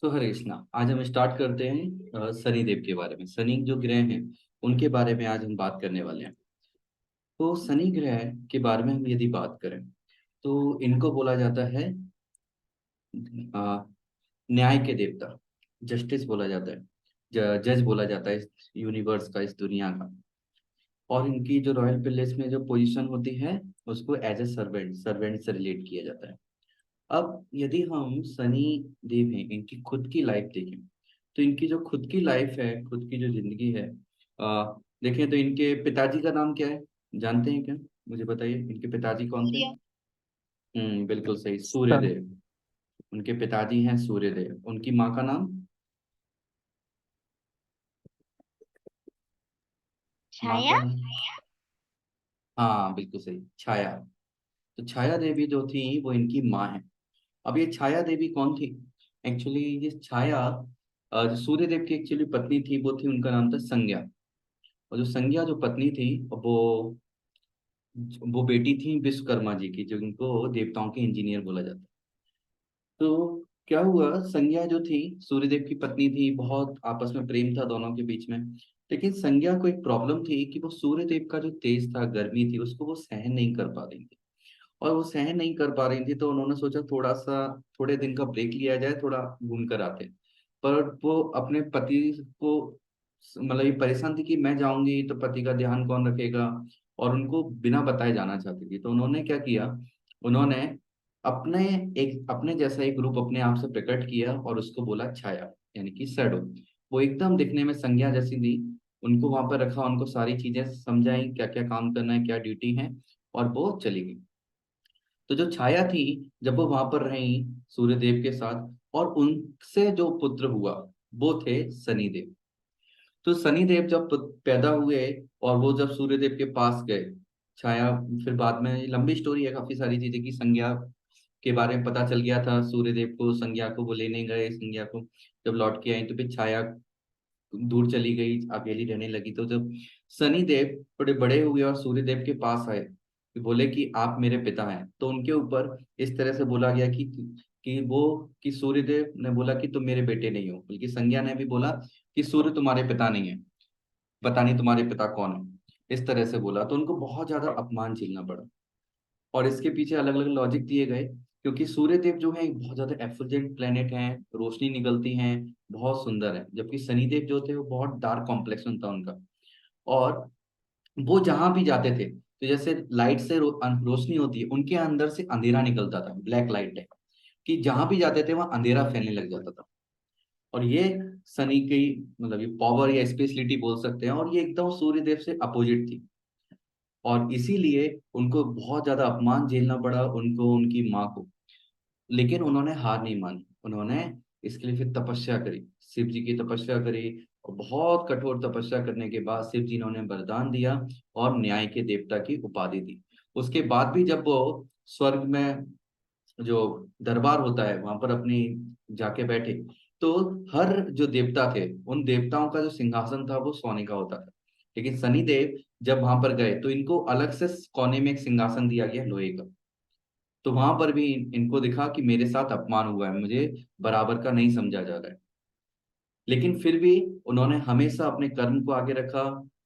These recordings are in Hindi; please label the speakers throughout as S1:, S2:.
S1: तो हरे कृष्णा, आज हम स्टार्ट करते हैं शनि देव के बारे में। शनि जो ग्रह हैं उनके बारे में आज हम बात करने वाले हैं। तो शनि ग्रह के बारे में हम यदि बात करें तो इनको बोला जाता है अ, न्याय के देवता, जस्टिस बोला जाता है, जज बोला जाता है इस यूनिवर्स का, इस दुनिया का। और इनकी जो रॉयल पैलेस में जो पोजीशन होती है उसको एज ए सर्वेंट सर्वेंट से रिलेट किया जाता है। अब यदि हम शनि देव हैं, इनकी खुद की लाइफ देखें तो इनकी जो खुद की लाइफ है, खुद की जो जिंदगी है, देखें तो इनके पिताजी का नाम क्या है, जानते हैं क्या? मुझे बताइए, इनके पिताजी कौन थे?
S2: सूर्य।
S1: बिल्कुल सही,
S2: सन।
S1: सूर्यदेव। उनके पिताजी हैं सूर्यदेव। उनकी माँ का नाम? माँ
S2: छाया।
S1: का नाम? हाँ बिल्कुल सही, छाया। तो छाया देवी जो थी वो इनकी माँ है। अब ये छाया देवी कौन थी? एक्चुअली ये छाया जो सूर्यदेव की एक्चुअली पत्नी थी वो थी, उनका नाम था संज्ञा। और जो संज्ञा जो पत्नी थी वो बेटी थी विश्वकर्मा जी की, जो इनको देवताओं के इंजीनियर बोला जाता है। तो क्या हुआ, संज्ञा जो थी सूर्यदेव की पत्नी थी, बहुत आपस में प्रेम था दोनों के बीच में। लेकिन संज्ञा को एक प्रॉब्लम थी कि वो सूर्यदेव का जो तेज था, गर्मी थी, उसको वो सहन नहीं कर पा रही थी। और वो सहन नहीं कर पा रही थी तो उन्होंने सोचा थोड़े दिन का ब्रेक लिया जाए, थोड़ा घूम कर आते। पर वो अपने पति को मतलब ये परेशान थी कि मैं जाऊंगी तो पति का ध्यान कौन रखेगा, और उनको बिना बताए जाना चाहती थी। तो उन्होंने क्या किया, उन्होंने अपने अपने जैसा एक रूप अपने आप से प्रकट किया और उसको बोला छाया, यानी कि शैडो। वो एकदम दिखने में संज्ञा जैसी थी। उनको वहां पर रखा, उनको सारी चीजें समझाई, क्या क्या काम करना है, क्या ड्यूटी है, और वो चली गई। तो जो छाया थी, जब वो वहां पर रही सूर्यदेव के साथ, और उनसे जो पुत्र हुआ वो थे शनिदेव। तो शनिदेव जब पैदा हुए और वो जब सूर्यदेव के पास गए, छाया, फिर बाद में लंबी स्टोरी है, काफी सारी चीजें की संज्ञा के बारे में पता चल गया था सूर्यदेव को, संज्ञा को वो लेने गए, संज्ञा को जब लौट के आई तो फिर छाया दूर चली गई, अकेली रहने लगी। तो जब शनि देव थोड़े बड़े हुए और सूर्यदेव के पास आए, कि बोले कि आप मेरे पिता हैं, तो उनके ऊपर इस तरह से बोला गया कि सूर्यदेव ने बोला कि तुम मेरे बेटे नहीं हो, बल्कि संज्ञा ने भी बोला कि सूर्य तुम्हारे पिता नहीं है, पता नहीं तुम्हारे पिता कौन है, इस तरह से बोला। तो उनको बहुत ज्यादा अपमान झेलना पड़ा। और इसके पीछे अलग अलग लॉजिक दिए गए, क्योंकि सूर्यदेव जो है एक बहुत ज्यादा एफुल्जेंट प्लेनेट है, रोशनी निकलती है, बहुत सुंदर है। जबकि शनिदेव जो थे वो बहुत डार्क कॉम्प्लेक्शन था उनका। और वो जहां भी जाते थे तो जैसे लाइट से रोशनी होती है, उनके अंदर से अंधेरा निकलता था, ब्लैक लाइट है, कि जहां भी जाते थे वहां अंधेरा फैलने लग जाता था। और ये शनि की मतलब ये पावर या स्पेशलिटी बोल सकते हैं, और ये एकदम सूर्यदेव से अपोजिट थी। और इसीलिए उनको बहुत ज्यादा अपमान झेलना पड़ा, उनको, उनकी माँ को। लेकिन उन्होंने हार नहीं मानी, उन्होंने इसके लिए फिर तपस्या करी, शिव जी की तपस्या करी। और बहुत कठोर तपस्या करने के बाद शिव जी ने उन्हें वरदान दिया और न्याय के देवता की उपाधि दी। उसके बाद भी जब वो स्वर्ग में जो दरबार होता है वहां पर अपनी जाके बैठे, तो हर जो देवता थे उन देवताओं का जो सिंहासन था वो सोने का होता था। लेकिन शनिदेव जब वहां पर गए तो इनको अलग से कोने में एक सिंहासन दिया गया लोहे का। तो वहां पर भी इनको दिखा कि मेरे साथ अपमान हुआ है, मुझे बराबर का नहीं समझा जा रहा है। लेकिन फिर भी उन्होंने हमेशा अपने कर्म को आगे रखा,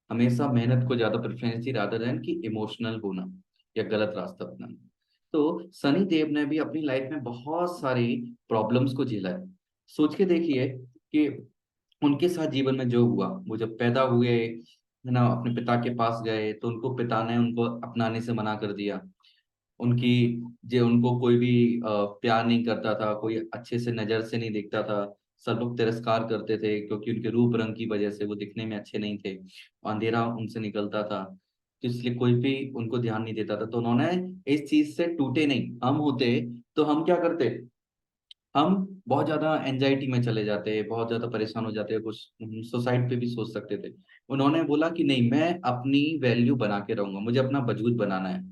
S1: हमेशा मेहनत को ज्यादा प्रेफरेंस दी रादर देन कि इमोशनल होना या गलत रास्ता अपनाना। तो सनी देव ने भी अपनी लाइफ में बहुत सारी प्रॉब्लम्स को झेला है। सोच के देखिए कि उनके साथ जीवन में जो हुआ, वो जब पैदा हुए है ना, अपने पिता के पास गए तो उनको पिता ने उनको अपनाने से मना कर दिया। उनकी जो उनको कोई भी प्यार नहीं करता था, कोई अच्छे से नजर से नहीं देखता था, सब लोग तिरस्कार करते थे क्योंकि उनके रूप रंग की वजह से वो दिखने में अच्छे नहीं थे, अंधेरा उनसे निकलता था। तो इसलिए कोई भी उनको ध्यान नहीं देता था। तो उन्होंने इस चीज से टूटे नहीं, हम होते तो हम क्या करते, हम बहुत ज्यादा एंजाइटी में चले जाते, बहुत ज्यादा परेशान हो जाते, कुछ सुसाइड पे भी सोच सकते थे। उन्होंने बोला कि नहीं, मैं अपनी वैल्यू बना के रहूंगा, मुझे अपना वजूद बनाना है,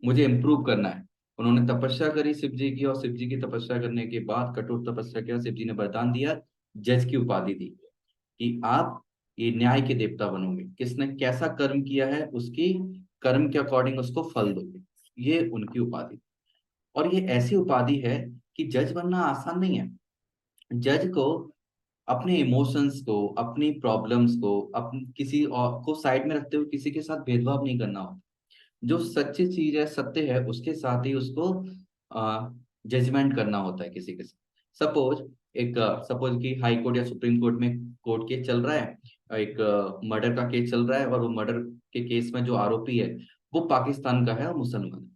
S1: मुझे इम्प्रूव करना है। उन्होंने तपस्या करी शिव जी की, और शिव जी की तपस्या करने के बाद, कठोर तपस्या किया, शिव जी ने वरदान दिया, जज की उपाधि दी कि आप ये न्याय के देवता बनोगे, किसने कैसा कर्म किया है उसकी कर्म के अकॉर्डिंग उसको फल दोगे। ये उनकी उपाधि। और ये ऐसी उपाधि है कि जज बनना आसान नहीं है। जज को अपने इमोशंस को, अपनी प्रॉब्लम्स को, अपनी किसी और को साइड में रखते हुए किसी के साथ भेदभाव नहीं करना होता। जो सच्ची चीज है, सत्य है, उसके साथ ही उसको जजमेंट करना होता है किसी के साथ। सपोज सपोज कि हाई कोर्ट या सुप्रीम कोर्ट में कोर्ट केस चल रहा है, एक मर्डर का केस चल रहा है, और वो मर्डर के केस में जो आरोपी है वो पाकिस्तान का है और मुसलमान है।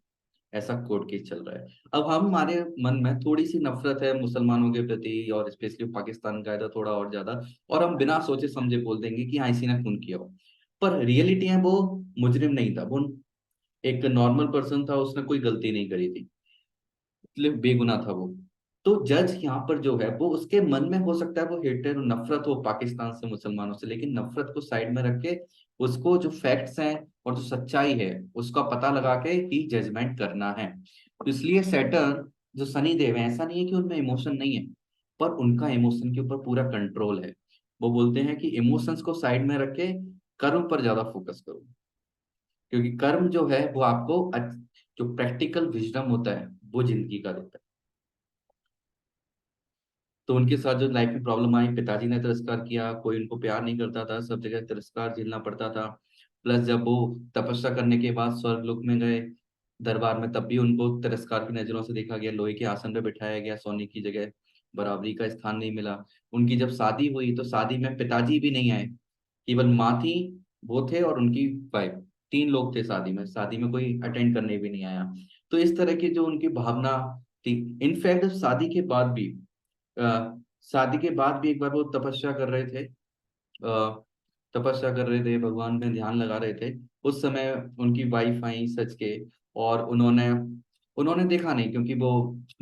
S1: ऐसा कोर्ट केस चल रहा है। अब हमारे मन में थोड़ी सी नफरत है मुसलमानों के प्रति, और स्पेशली पाकिस्तान का है तो थोड़ा और ज्यादा, और हम बिना सोचे समझे बोल देंगे कि हाँ इसी ने खून किया हो। पर रियलिटी है वो मुजरिम नहीं था, वो एक नॉर्मल पर्सन था, उसने कोई गलती नहीं करी थी, इसलिए बेगुनाह था वो। तो जज यहाँ पर जो है वो उसके मन में हो सकता है वो हेटर नफरत हो पाकिस्तान से, मुसलमानों से, लेकिन नफरत को साइड में रख के उसको जो फैक्ट्स हैं और जो सच्चाई है उसका पता लगा के ही जजमेंट करना है। तो इसलिए सेटर्न जो सनी देव है, ऐसा नहीं है कि उनमें इमोशन नहीं है, पर उनका इमोशन के ऊपर पूरा कंट्रोल है। वो बोलते हैं कि इमोशंस को साइड में रख के कर्म पर ज्यादा फोकस करो, क्योंकि कर्म जो है वो आपको जो प्रैक्टिकल विजडम होता है वो जिंदगी का देता है। तो उनके साथ जो लाइफ में प्रॉब्लम आई, पिताजी ने तिरस्कार किया, कोई उनको प्यार नहीं करता था, सब जगह तिरस्कार झेलना पड़ता था। प्लस जब वो तपस्या करने के बाद स्वर्ग लोक में गए दरबार में, तब भी उनको तिरस्कार की नजरों से देखा गया, लोहे के आसन पे बिठाया गया, सोने की जगह बराबरी का स्थान नहीं मिला। उनकी जब शादी हुई तो शादी में पिताजी भी नहीं आए, केवल माँ थी, वो थे और उनकी वाइफ, तीन लोग थे शादी में, शादी में कोई अटेंड करने भी नहीं आया। तो इस तरह की जो उनकी भावना थी। इनफैक्ट शादी के बाद भी शादी के बाद भी एक बार वो तपस्या कर रहे थे, तपस्या कर रहे थे, भगवान में ध्यान लगा रहे थे। उस समय उनकी वाइफ आई सच के, और उन्होंने उन्होंने देखा नहीं क्योंकि वो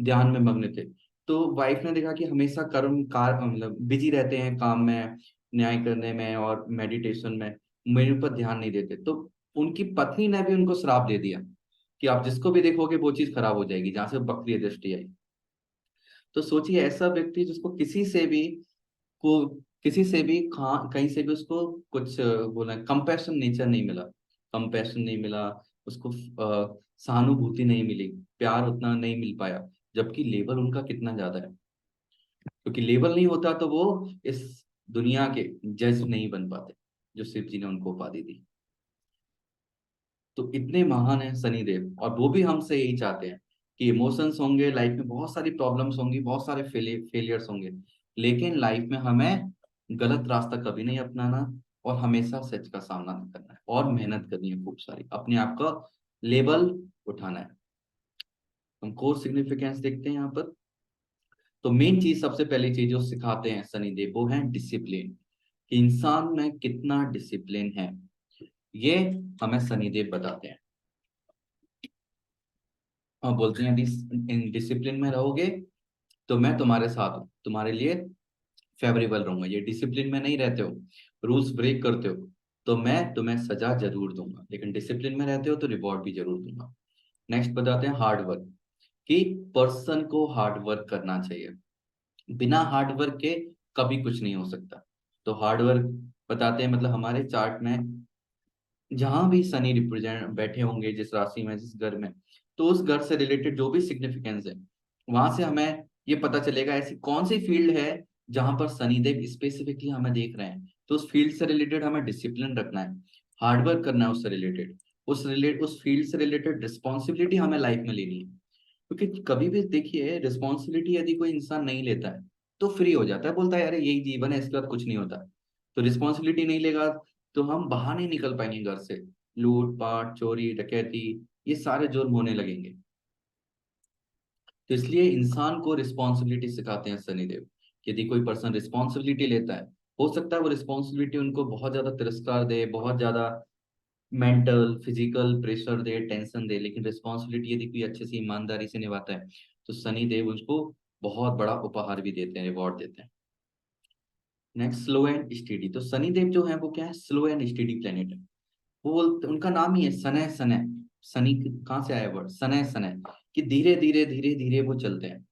S1: ध्यान में मग्न थे। तो वाइफ ने देखा कि हमेशा कर्म कार मतलब बिजी रहते हैं काम में, न्याय करने में और मेडिटेशन में, मेरे ऊपर ध्यान नहीं देते। तो उनकी पत्नी ने भी उनको श्राप दे दिया कि आप जिसको भी देखोगे वो चीज खराब हो जाएगी, जहां से बकरी दृष्टि आई। तो सोचिए ऐसा व्यक्ति जिसको को किसी से भी कहीं से भी उसको कुछ बोला कंपैशन नेचर नहीं मिला, कंपैशन नहीं मिला, उसको सहानुभूति नहीं मिली, प्यार उतना नहीं मिल पाया, जबकि लेवल उनका कितना ज्यादा है। क्योंकि लेवल नहीं होता तो वो इस दुनिया के जज नहीं बन पाते जो शिव जी ने उनको उपाधि दी। तो इतने महान है सनी देव, और वो भी हमसे यही चाहते हैं कि इमोशंस होंगे लाइफ में, बहुत सारी प्रॉब्लम्स होंगी, बहुत सारे फेलियर्स होंगे, लेकिन लाइफ में हमें गलत रास्ता कभी नहीं अपनाना, और हमेशा सच का सामना करना है, और मेहनत करनी है खूब सारी, अपने आप का लेवल उठाना है। हम कोर सिग्निफिकेंस देखते हैं यहाँ पर। तो मेन चीज, सबसे पहली चीज जो सिखाते हैं सनी देव वो है डिसिप्लिन, कि इंसान में कितना डिसिप्लिन है, ये हमें सनी देव बताते हैं। हाँ, बोलते हैं यदि इन डिसिप्लिन में रहोगे तो मैं तुम्हारे साथ हूँ, तुम्हारे लिए फेवरेबल रहूंगा। ये डिसिप्लिन में नहीं रहते हो, रूल्स ब्रेक करते हो, तो मैं तुम्हें सजा जरूर दूंगा, लेकिन डिसिप्लिन में रहते हो तो रिवॉर्ड भी जरूर दूंगा। नेक्स्ट बताते हैं हार्ड वर्क, कि पर्सन को हार्ड वर्क करना चाहिए, बिना हार्ड वर्क के कभी कुछ नहीं हो सकता। तो हार्ड वर्क बताते हैं, मतलब हमारे चार्ट में जहां भी शनि रिप्रेजेंट बैठे होंगे, जिस राशि में, जिस घर में, तो उस घर से रिलेटेड जो भी सिग्निफिकेंस है, वहां से हमें ये पता चलेगा ऐसी कौन सी फील्ड है जहां पर शनिदेव स्पेसिफिकली हमें देख रहे हैं। तो उस फील्ड से रिलेटेड हमें डिसिप्लिन रखना है, हार्डवर्क करना है उससे रिलेटेड, उस फील्ड से रिलेटेड रिस्पॉन्सिबिलिटी हमें लाइफ में लेनी है। क्योंकि कभी भी देखिए, रिस्पॉन्सिबिलिटी यदि कोई इंसान नहीं लेता है तो फ्री हो जाता है, बोलता है अरे यही जीवन है, इसके बाद कुछ नहीं होता। तो रिस्पॉन्सिबिलिटी नहीं लेगा तो हम बाहर नहीं निकल पाएंगे घर से, लूट पाट चोरी डकैती ये सारे जुर्म होने लगेंगे। तो इसलिए इंसान को रिस्पॉन्सिबिलिटी सिखाते हैं शनिदेव, कि यदि कोई पर्सन रिस्पॉन्सिबिलिटी लेता है, हो सकता है वो रिस्पॉन्सिबिलिटी उनको बहुत ज्यादा तिरस्कार दे, बहुत ज्यादा मेंटल फिजिकल प्रेशर दे, टेंशन दे, लेकिन रिस्पॉन्सिबिलिटी यदि कोई अच्छे से ईमानदारी से निभाता है तो शनिदेव उसको बहुत बड़ा उपहार भी देते हैं, रिवॉर्ड देते हैं। Next, slow and steady. तो शनिदेव जो है वो क्या है, स्लो एंड स्टेडी प्लेनेट है। वो उनका नाम ही है सनय सनय। शनि कहाँ से आया वर्ड सनय सनय, कि धीरे धीरे धीरे धीरे वो चलते हैं।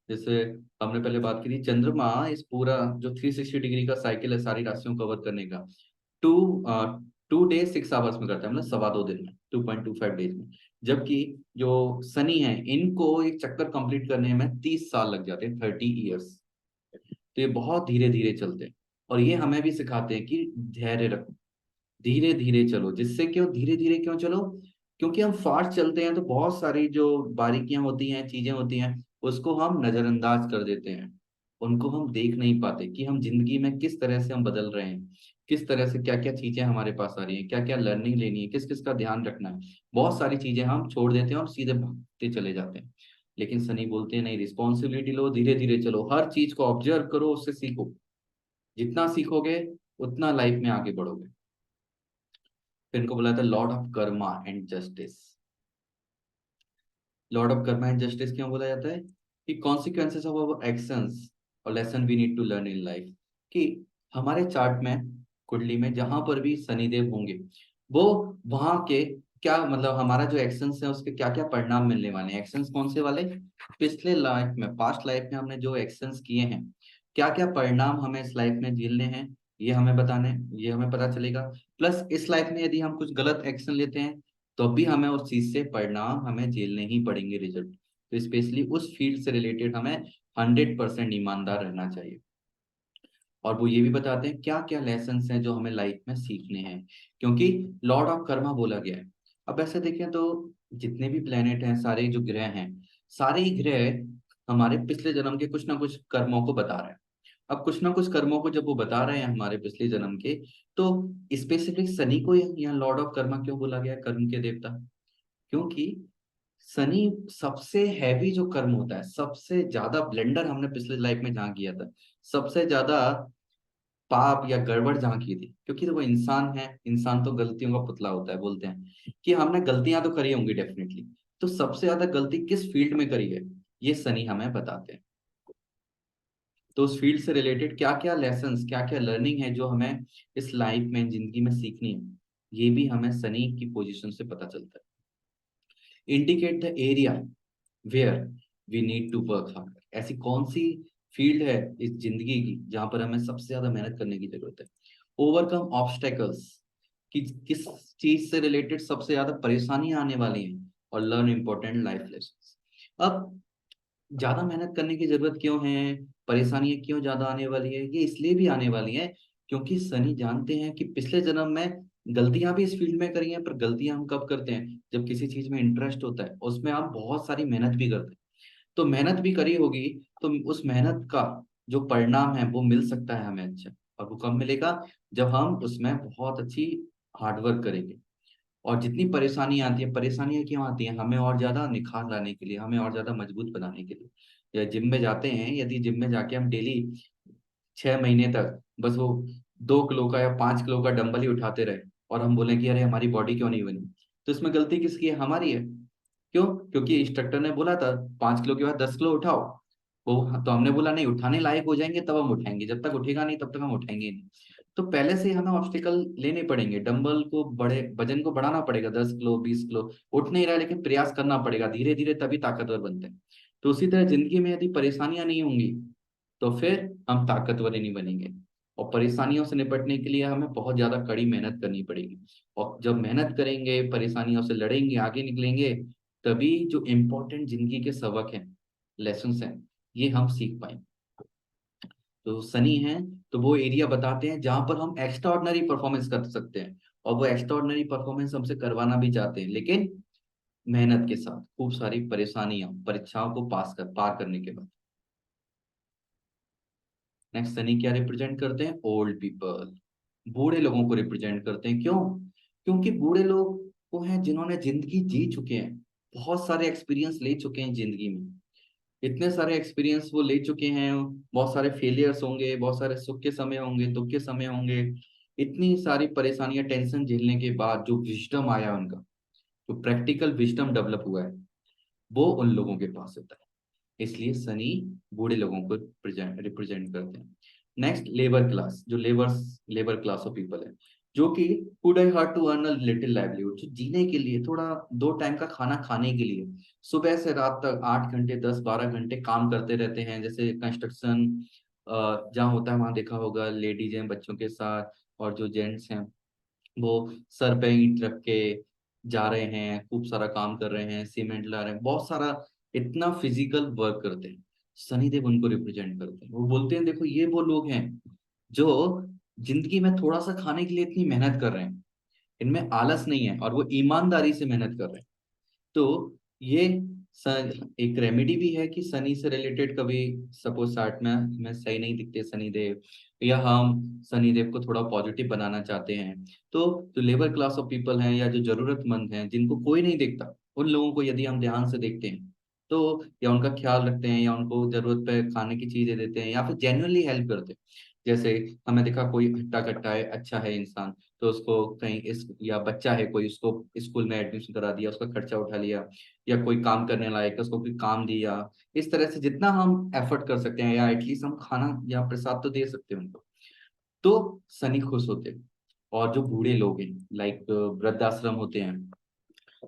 S1: जैसे हमने पहले बात की थी, चंद्रमा इस पूरा जो 360 डिग्री का साइकिल है सारी राशियों कवर करने का, टू 2 डेज 6 आवर्स में करता है, मतलब 2.25 दिन में, 2.25 डेज में। जबकि जो शनि है, इनको एक चक्कर कंप्लीट करने में 30 साल लग जाते हैं, 30 ईयर्स। तो ये बहुत धीरे धीरे चलते हैं। और ये हमें भी सिखाते हैं कि धैर्य रखो, धीरे धीरे चलो। जिससे क्यों धीरे धीरे क्यों चलो? क्योंकि हम फास्ट चलते हैं तो बहुत सारी जो बारीकियां होती हैं, चीजें होती हैं, उसको हम नजरअंदाज कर देते हैं। उनको हम देख नहीं पाते कि हम जिंदगी में किस तरह से हम बदल रहे हैं, किस तरह से क्या क्या चीजें हमारे पास आ रही हैं, क्या क्या लर्निंग लेनी है, किस किस का ध्यान रखना है। बहुत सारी चीजें हम छोड़ देते हैं और सीधे भागते चले जाते हैं। लेकिन सनी बोलते हैं नहीं, रिस्पॉन्सिबिलिटी लो, धीरे धीरे चलो, हर चीज को ऑब्जर्व करो, उससे सीखो। जितना सीखोगे उतना लाइफ में आगे बढ़ोगे। फिर इनको बोला था lord of karma and justice. Lord of karma and justice क्यों बोला जाता है? कि कॉन्सिक्वेंसेस ऑफ आवर एक्शंस और lesson we need to learn in life. कि हमारे चार्ट में, कुंडली में जहां पर भी शनिदेव होंगे, वो वहां के क्या मतलब हमारा जो एक्शंस है उसके क्या क्या परिणाम मिलने वाले हैं। एक्शंस कौन से वाले? पिछले लाइफ में, पास्ट लाइफ में हमने जो एक्शंस किए हैं, क्या क्या परिणाम हमें इस लाइफ में झेलने हैं, ये हमें बताने, ये हमें पता चलेगा। प्लस इस लाइफ में यदि हम कुछ गलत एक्शन लेते हैं तो भी हमें उस चीज से परिणाम हमें झेलने ही पड़ेंगे, रिजल्ट। तो स्पेशली उस फील्ड से रिलेटेड हमें 100% ईमानदार रहना चाहिए। और वो ये भी बताते हैं क्या क्या लेसन हैं जो हमें लाइफ में सीखने हैं, क्योंकि लॉर्ड ऑफ कर्मा बोला गया है। अब ऐसे देखें तो जितने भी प्लेनेट हैं, सारे जो ग्रह हैं, सारे ही ग्रह हमारे पिछले जन्म के कुछ ना कुछ कर्मों को बता रहे हैं। अब कुछ ना कुछ कर्मों को जब वो बता रहे हैं हमारे पिछले जन्म के, तो स्पेसिफिक शनि को यहाँ लॉर्ड ऑफ कर्मा क्यों बोला गया है, कर्म के देवता? क्योंकि शनि सबसे हैवी जो कर्म होता है, सबसे ज्यादा ब्लेंडर हमने पिछले लाइफ में जहाँ किया था, सबसे ज्यादा पाप या गड़बड़ जहाँ की थी, क्योंकि वो इंसान है, इंसान तो गलतियों का पुतला होता है। बोलते हैं कि हमने गलतियां तो करी होंगी डेफिनेटली, तो सबसे ज्यादा गलती किस फील्ड में करी है, ये शनि हमें बताते हैं। तो उस फील्ड से रिलेटेड क्या क्या लेसन्स, क्या क्या लर्निंग है जो हमें इस लाइफ में, जिंदगी में सीखनी है, ये भी हमें शनि की पोजीशन से पता चलता है। Indicate the area where we need to work hard. ऐसी कौन सी फील्ड है इस जिंदगी की जहां पर हमें सबसे ज्यादा मेहनत करने की जरूरत है। ओवरकम ऑब्स्टेकल्स, कि किस चीज से रिलेटेड सबसे ज्यादा परेशानियां आने वाली हैं, और लर्न इंपॉर्टेंट लाइफ लेसन। अब ज्यादा मेहनत करने की जरूरत क्यों है, परेशानियां क्यों ज्यादा आने वाली है? ये इसलिए भी आने वाली है क्योंकि शनि जानते हैं कि पिछले जन्म में गलतियां भी इस फील्ड में करी हैं। पर गलतियां हम कब करते हैं? जब किसी चीज में इंटरेस्ट होता है, उसमें हम बहुत सारी मेहनत भी करते हैं। तो मेहनत भी करी होगी, तो उस मेहनत का जो परिणाम है वो मिल सकता है हमें अच्छा। और वो कब मिलेगा? जब हम उसमें बहुत अच्छी हार्डवर्क करेंगे। और जितनी परेशानियां आती है, परेशानियां क्यों आती हैं? हमें और ज्यादा निखार लाने के लिए, हमें और ज्यादा मजबूत बनाने के लिए। या जिम में जाते हैं, यदि जिम में जाके हम डेली 6 महीने तक बस वो 2 किलो का या 5 किलो का डंबल ही उठाते रहे, और हम बोले कि अरे हमारी बॉडी क्यों नहीं बनी, तो इसमें गलती किसकी है? हमारी है। क्यों? क्योंकि इंस्ट्रक्टर ने बोला था 5 किलो के बाद 10 किलो उठाओ। वो तो हमने बोला नहीं, उठाने लायक हो जाएंगे तब हम उठाएंगे, जब तक उठेगा नहीं तब तक हम उठाएंगे ही नहीं। तो पहले से ही हमें ऑब्स्टिकल लेने पड़ेंगे, डंबल को, बड़े वजन को बढ़ाना पड़ेगा, 10 किलो 20 किलो। उठ नहीं रहा है, लेकिन प्रयास करना पड़ेगा, धीरे धीरे तभी ताकतवर बनते हैं। तो उसी तरह जिंदगी में यदि परेशानियां नहीं होंगी तो फिर हम ताकतवर ही नहीं बनेंगे। और परेशानियों से निपटने के लिए हमें बहुत ज्यादा कड़ी मेहनत करनी पड़ेगी। और जब मेहनत करेंगे, परेशानियों से लड़ेंगे, आगे निकलेंगे, तभी जो इम्पोर्टेंट जिंदगी के सबक हैं, लेसन हैं, ये हम सीख पाएंगे। तो सनी है, तो वो एरिया बताते हैं जहां पर हम एक्स्ट्रा ऑर्डनरी परफॉर्मेंस कर सकते हैं। और वो एक्स्ट्रा ऑर्डनरी परफॉर्मेंस हमसे करवाना भी चाहते हैं, लेकिन मेहनत के साथ, खूब सारी परेशानियां, परीक्षाओं को पार करने के बाद। नेक्स्ट सनी क्या रिप्रेजेंट करते हैं? ओल्ड पीपल, बूढ़े लोगों को रिप्रेजेंट करते हैं। क्यों? क्योंकि बूढ़े लोग वो हैं जिन्होंने जिंदगी जी चुके हैं, बहुत सारे एक्सपीरियंस ले चुके हैं जिंदगी में। इतने सारे एक्सपीरियंस वो ले चुके हैं, बहुत सारे फेलियर्स होंगे, बहुत सारे सुख के समय होंगे, दुख के समय होंगे। इतनी सारी परेशानियां, टेंशन झेलने के बाद जो विजडम आया उनका, जो प्रैक्टिकल विजडम डेवलप हुआ है, वो उन लोगों के पास होता है। इसलिए सनी बूढ़े लोगों को रिप्रेजेंट करते हैं। नेक्स्ट लेबर क्लास, जो लेबर क्लास ऑफ पीपल है, जो कि would I hard to earn a little livelihood, जो जीने के लिए, थोड़ा 2 टाइम का खाना खाने के लिए सुबह से रात तक 8 घंटे 10 12 घंटे काम करते रहते हैं। जैसे कंस्ट्रक्शन जहाँ होता है वहां देखा होगा, लेडीज हैं बच्चों के साथ, और जो जेंट्स हैं वो सर पे ईंट रख के जा रहे हैं, खूब सारा काम कर रहे हैं, सीमेंट ला रहे हैं, बहुत सारा, इतना फिजिकल वर्क करते हैं। शनिदेव उनको रिप्रेजेंट करते हैं। वो बोलते हैं देखो ये वो लोग हैं जो जिंदगी में थोड़ा सा खाने के लिए इतनी मेहनत कर रहे हैं, इनमें आलस नहीं है और वो ईमानदारी से मेहनत कर रहे हैं। तो ये एक रेमेडी भी है कि शनि से रिलेटेड कभी सपोज चार्ट में हमें सही नहीं दिखते शनिदेव, या हम शनिदेव को थोड़ा पॉजिटिव बनाना चाहते हैं, तो जो लेबर क्लास ऑफ पीपल हैं या जो जरूरतमंद हैं जिनको कोई नहीं देखता, उन लोगों को यदि हम ध्यान से देखते हैं तो, या उनका ख्याल रखते हैं या उनको जरूरत पे खाने की चीजें देते हैं या फिर जेन्युइनली हेल्प करते हैं। जैसे हमें देखा कोई हट्टा कट्टा है, अच्छा है इंसान, तो उसको कहीं इस, या बच्चा है कोई, उसको स्कूल में एडमिशन करा दिया, उसका खर्चा उठा लिया, या कोई काम करने लायक है उसको कोई काम दिया। इस तरह से जितना हम एफर्ट कर सकते हैं या एटलीस्ट हम खाना या प्रसाद तो दे सकते हैं उनको, तो शनि खुश होते हैं। और जो बूढ़े लोग हैं लाइक वृद्धाश्रम होते हैं,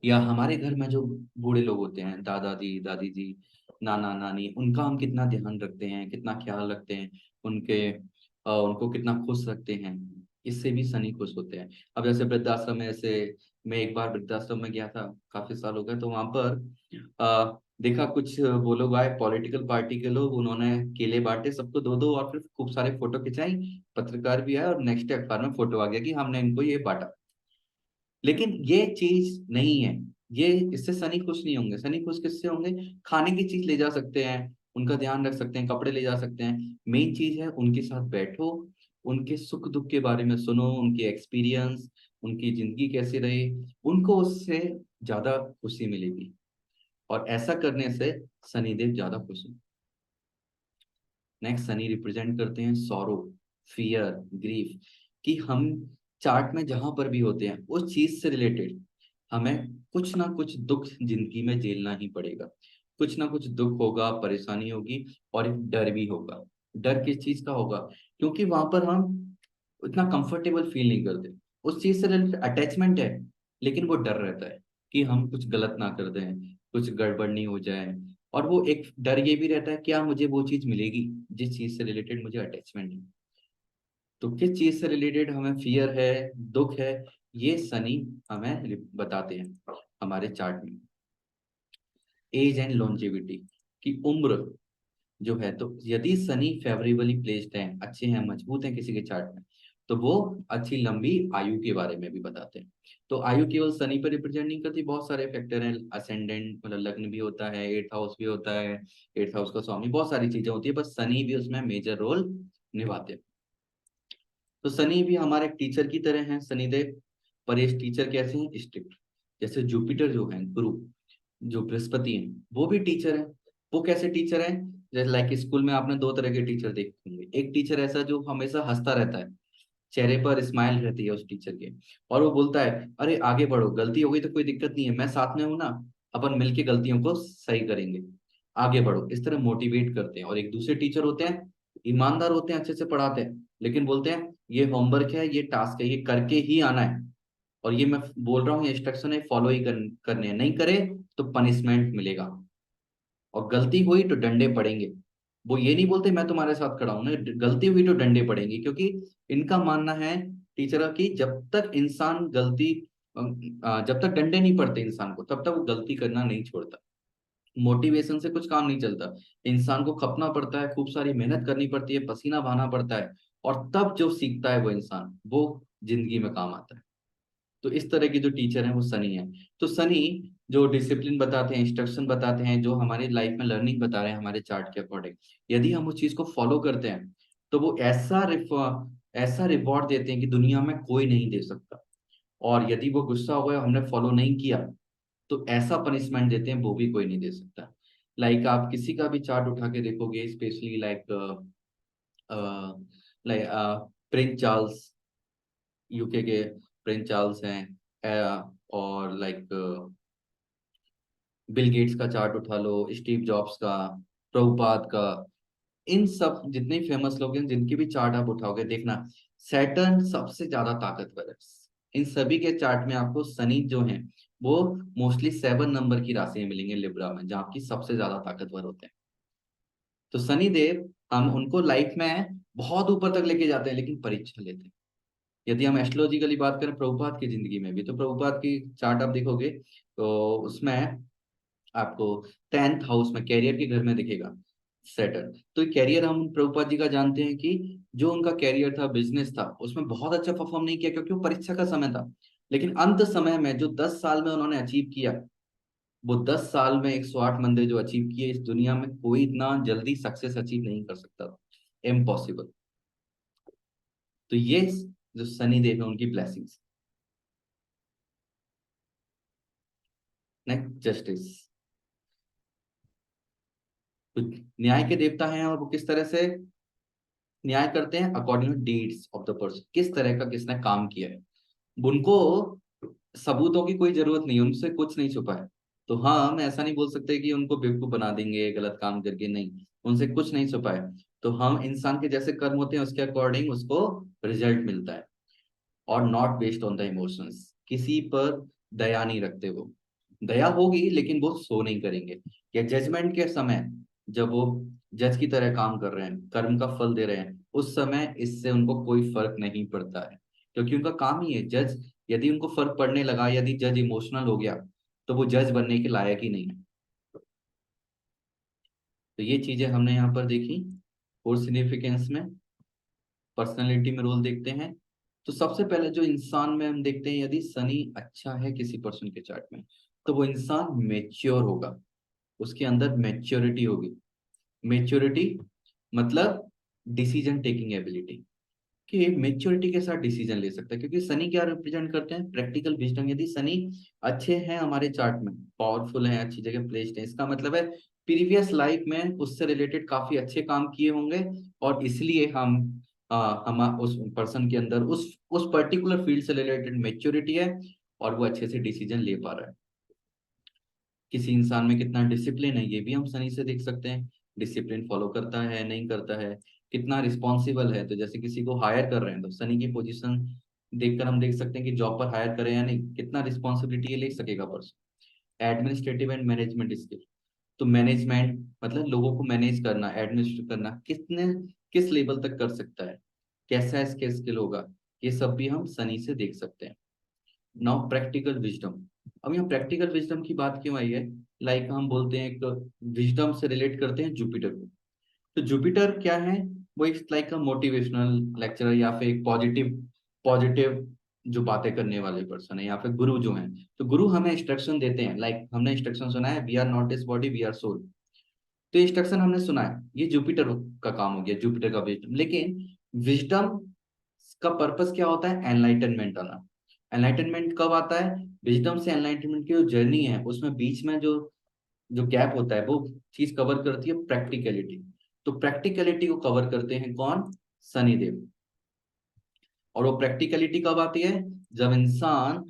S1: या हमारे घर में जो बूढ़े लोग होते हैं, दादाजी दादी जी, नाना नानी, उनका हम कितना ध्यान रखते हैं, कितना ख्याल रखते हैं, उनको कितना खुश रखते हैं, इससे भी शनि खुश होते हैं। अब जैसे वृद्धाश्रम में, ऐसे मैं एक बार वृद्धाश्रम में गया था, काफी साल हो गए, तो वहां पर देखा कुछ वो लोग आए पॉलिटिकल पार्टी के लोग, उन्होंने केले बांटे सबको दो दो और फिर खूब सारे फोटो खिंचाई, पत्रकार भी आए और नेक्स्ट डे अखबार में फोटो आ गया कि हमने इनको ये बांटा। लेकिन ये चीज नहीं है, ये इससे शनि खुश नहीं होंगे। शनि खुश किससे होंगे? खाने की चीज ले जा सकते हैं, उनका ध्यान रख सकते हैं, कपड़े ले जा सकते हैं। मेन चीज है उनके साथ बैठो, उनके सुख दुख के बारे में सुनो, उनके एक्सपीरियंस, उनकी जिंदगी कैसी रही, उनको उससे ज्यादा खुशी मिलेगी। और ऐसा करने से शनिदेव ज्यादा खुश हैं। नेक्स्ट, सनी रिप्रेजेंट करते हैं सॉरो, फियर, ग्रीफ, कि हम चार्ट में जहां पर भी होते हैं उस चीज से रिलेटेड हमें कुछ ना कुछ दुख जिंदगी में झेलना ही पड़ेगा। कुछ ना कुछ दुख होगा, परेशानी होगी, और एक डर भी होगा। डर किस चीज का होगा? क्योंकि वहां पर हम इतना कंफर्टेबल फील नहीं करते, उस चीज से रिलेटेड अटैचमेंट है, लेकिन वो डर रहता है कि हम कुछ गलत ना कर दें, कुछ गड़बड़ नहीं हो जाए। और वो एक डर ये भी रहता है क्या मुझे वो चीज मिलेगी जिस चीज से रिलेटेड मुझे अटैचमेंट है। तो किस चीज से रिलेटेड हमें फियर है, दुख है, ये शनि हमें बताते हैं हमारे चार्ट में। एज एंड लॉन्जेविटी, की उम्र जो है, तो यदि शनि फेवरेबली प्लेस्ड है, अच्छे हैं, मजबूत हैं किसी के चार्ट में, तो वो अच्छी लंबी आयु के बारे में भी बताते हैं। तो आयु केवल शनि पर रिप्रेजेंट नहीं करती, बहुत सारे फैक्टर हैं, असेंडेंट मतलब लग्न भी होता है, एट्थ हाउस भी होता है, एट्थ हाउस का स्वामी, बहुत सारी चीजें होती है, बस शनि भी उसमें मेजर रोल निभाते हैं। तो शनि भी हमारे टीचर की तरह हैं शनिदेव, पर ये टीचर कैसे हैं? स्ट्रिक्ट। जैसे जुपिटर जो है गुरु, जो बृहस्पति हैं, वो भी टीचर है। वो कैसे टीचर है? जैसे लाइक स्कूल में आपने दो तरह के टीचर देखे होंगे। एक टीचर ऐसा जो हमेशा हंसता रहता है, चेहरे पर स्माइल रहती है उस टीचर के, और वो बोलता है अरे आगे बढ़ो, गलती हो गई तो कोई दिक्कत नहीं है, मैं साथ में हूं ना, अपन मिलके गलतियों को सही करेंगे, आगे बढ़ो, इस तरह मोटिवेट करते हैं। और एक दूसरे टीचर होते हैं, ईमानदार होते हैं, अच्छे से पढ़ाते हैं, लेकिन बोलते हैं ये होमवर्क है, ये टास्क है, ये करके ही आना है, और ये मैं बोल रहा हूँ, ये इंस्ट्रक्शन है, फॉलो ही करने हैं, नहीं करे तो पनिशमेंट मिलेगा, और गलती हुई तो डंडे पड़ेंगे। वो ये नहीं बोलते मैं तुम्हारे साथ खड़ा हूं ना, गलती हुई तो डंडे पड़ेंगे, क्योंकि इनका मानना है टीचर की, जब तक इंसान गलती जब तक डंडे नहीं पड़ते इंसान को, तब तक वो गलती करना नहीं छोड़ता। मोटिवेशन से कुछ काम नहीं चलता, इंसान को खपना पड़ता है, खूब सारी मेहनत करनी पड़ती है, पसीना बहाना पड़ता है, और तब जो सीखता है वो इंसान, वो जिंदगी में काम आता है। तो इस तरह के जो टीचर हैं वो सनी है। तो सनी जो डिसिप्लिन बताते हैं, इंस्ट्रक्शन बताते हैं, जो हमारी लाइफ में लर्निंग बता रहे हैं हमारे चार्ट के अकॉर्डिंग, यदि हम उस चीज को फॉलो करते हैं तो वो ऐसा रिवॉर्ड देते हैं कि दुनिया में कोई नहीं दे सकता। और यदि वो गुस्सा हो गया, हमने फॉलो नहीं किया, तो ऐसा पनिशमेंट देते हैं वो भी कोई नहीं दे सकता। लाइक आप किसी का भी चार्ट उठा के देखोगे, specially like like Prince Charles, UK के प्रिंस चार्ल्स हैं, और लाइक बिल गेट्स का चार्ट उठा लो, स्टीव जॉब्स का, प्रभुपाद का, इन सब जितने फेमस लोग हैं जिनके भी चार्ट आप उठाओगे, देखना सैटर्न सबसे ज्यादा ताकतवर है। इन सभी के चार्ट में आपको शनि जो है वो मोस्टली 7 नंबर की राशि मिलेंगे लिब्रा में, जहाँ की सबसे ज्यादा ताकतवर होते हैं। तो शनि देव हम उनको लाइफ में बहुत ऊपर तक लेके जाते हैं, लेकिन परीक्षा लेते हैं। यदि हम एस्ट्रोलॉजिकली बात करें प्रभुपाद की जिंदगी में भी, तो प्रभुपाद की चार्ट आप देखोगे तो उसमें आपको 10th हाउस में, कैरियर के घर में दिखेगा सेटल। तो कैरियर हम प्रभुपाद जी का जानते हैं कि जो उनका कैरियर था, बिजनेस था, उसमें बहुत अच्छा परफॉर्म नहीं किया क्योंकि वो परीक्षा का समय था। लेकिन अंत समय में जो 10 साल में उन्होंने अचीव किया, वो 10 साल में 108 मंदिर जो अचीव किए, इस दुनिया में कोई इतना जल्दी सक्सेस अचीव नहीं कर सकता था, इम्पॉसिबल। तो ये जो सनी देव है उनकी ब्लेसिंग्स। Next, justice. तो न्याय के देवता हैं, और वो किस तरह से न्याय करते हैं? According to deeds of the person, किस तरह का किसने काम किया है। उनको सबूतों की कोई जरूरत नहीं, उनसे कुछ नहीं छुपा है। तो हाँ, हम ऐसा नहीं बोल सकते कि उनको बेवकूफ बना देंगे गलत काम करके, नहीं, उनसे कुछ नहीं छुपा है। तो हम इंसान के जैसे कर्म होते हैं उसके अकॉर्डिंग उसको रिजल्ट मिलता है। और not based on the emotions, किसी पर दया नहीं रखते वो। दया होगी लेकिन वो सो नहीं करेंगे। या जजमेंट के समय जब वो जज की तरह काम कर रहे हैं, कर्म का फल दे रहे हैं, उस समय इससे उनको कोई फर्क नहीं पड़ता है, क्योंकि उनका काम ही है जज। यदि उनको फर्क पड़ने लगा, यदि जज इमोशनल हो गया, तो वो जज बनने के लायक ही नहीं है। तो ये चीजें हमने यहाँ पर देखी। और सिग्निफिकेंस में, पर्सनालिटी में रोल देखते हैं। तो सबसे पहले जो इंसान में हम देखते हैं, यदि शनि अच्छा है किसी पर्सन के चार्ट में, तो वो इंसान मेच्योर होगा, उसके अंदर मेच्योरिटी होगी। मेच्योरिटी मतलब डिसीजन टेकिंग एबिलिटी, कि मेच्योरिटी के साथ डिसीजन ले सकता है। क्योंकि शनि क्या रिप्रेजेंट करते हैं? Practical wisdom. यदि शनि अच्छे हैं हमारे चार्ट में, पावरफुल है, अच्छी जगह प्लेस्ड है, इसका मतलब है प्रीवियस लाइफ में उससे रिलेटेड काफी अच्छे काम किए होंगे, और इसलिए हम उस पर्सन के अंदर उस पर्टिकुलर फील्ड से रिलेटेड मेच्योरिटी है, और वो अच्छे से डिसीजन ले पा रहा है। किसी इंसान में कितना डिसिप्लिन है, ये भी हम शनि से देख सकते हैं। डिसिप्लिन फॉलो करता है, नहीं करता है। कितना रिस्पॉन्सिबल है, तो जैसे किसी को हायर कर रहे हैं तो शनि की पोजीशन देखकर हम देख सकते हैं कि जॉब पर हायर करें या नहीं, कितना रिस्पॉन्सिबिलिटी ये ले सकेगा person. Administrative and management skill, तो मैनेजमेंट मतलब लोगों को मैनेज करना, एडमिनिस्ट्रेट करना, किस लेवल तक कर सकता है, कैसा इसके स्किल होगा, ये सब भी हम शनि से देख सकते हैं। Now practical wisdom. अब यहाँ प्रैक्टिकल विजडम की बात क्यों आई है? लाइक हम बोलते हैं, एक विजडम से रिलेट करते हैं जुपिटर को। तो जुपिटर क्या है? वो एक लाइक अ मोटिवेशनल लेक्चरर, या फिर एक पॉजिटिव पॉजिटिव जो बातें करने वाले पर्सन है, या फिर गुरु जो है। तो गुरु हमें इंस्ट्रक्शन देते हैं, लाइक हमने इंस्ट्रक्शन सुना है, we are not this body, we are soul. तो इंस्ट्रक्शन हमने सुना है, ये जुपिटर का काम हो गया, जुपिटर का विजडम। लेकिन विजडम का पर्पस क्या होता है? एनलाइटनमेंट आना। एनलाइटनमेंट कब आता है? विजडम से एनलाइटनमेंट की जो जर्नी है, उसमें बीच में जो जो गैप होता है, वो चीज कवर करती है प्रैक्टिकलिटी। तो प्रैक्टिकलिटी को कवर करते हैं कौन? शनिदेव। और वो प्रैक्टिकलिटी कब आती है? जब इंसान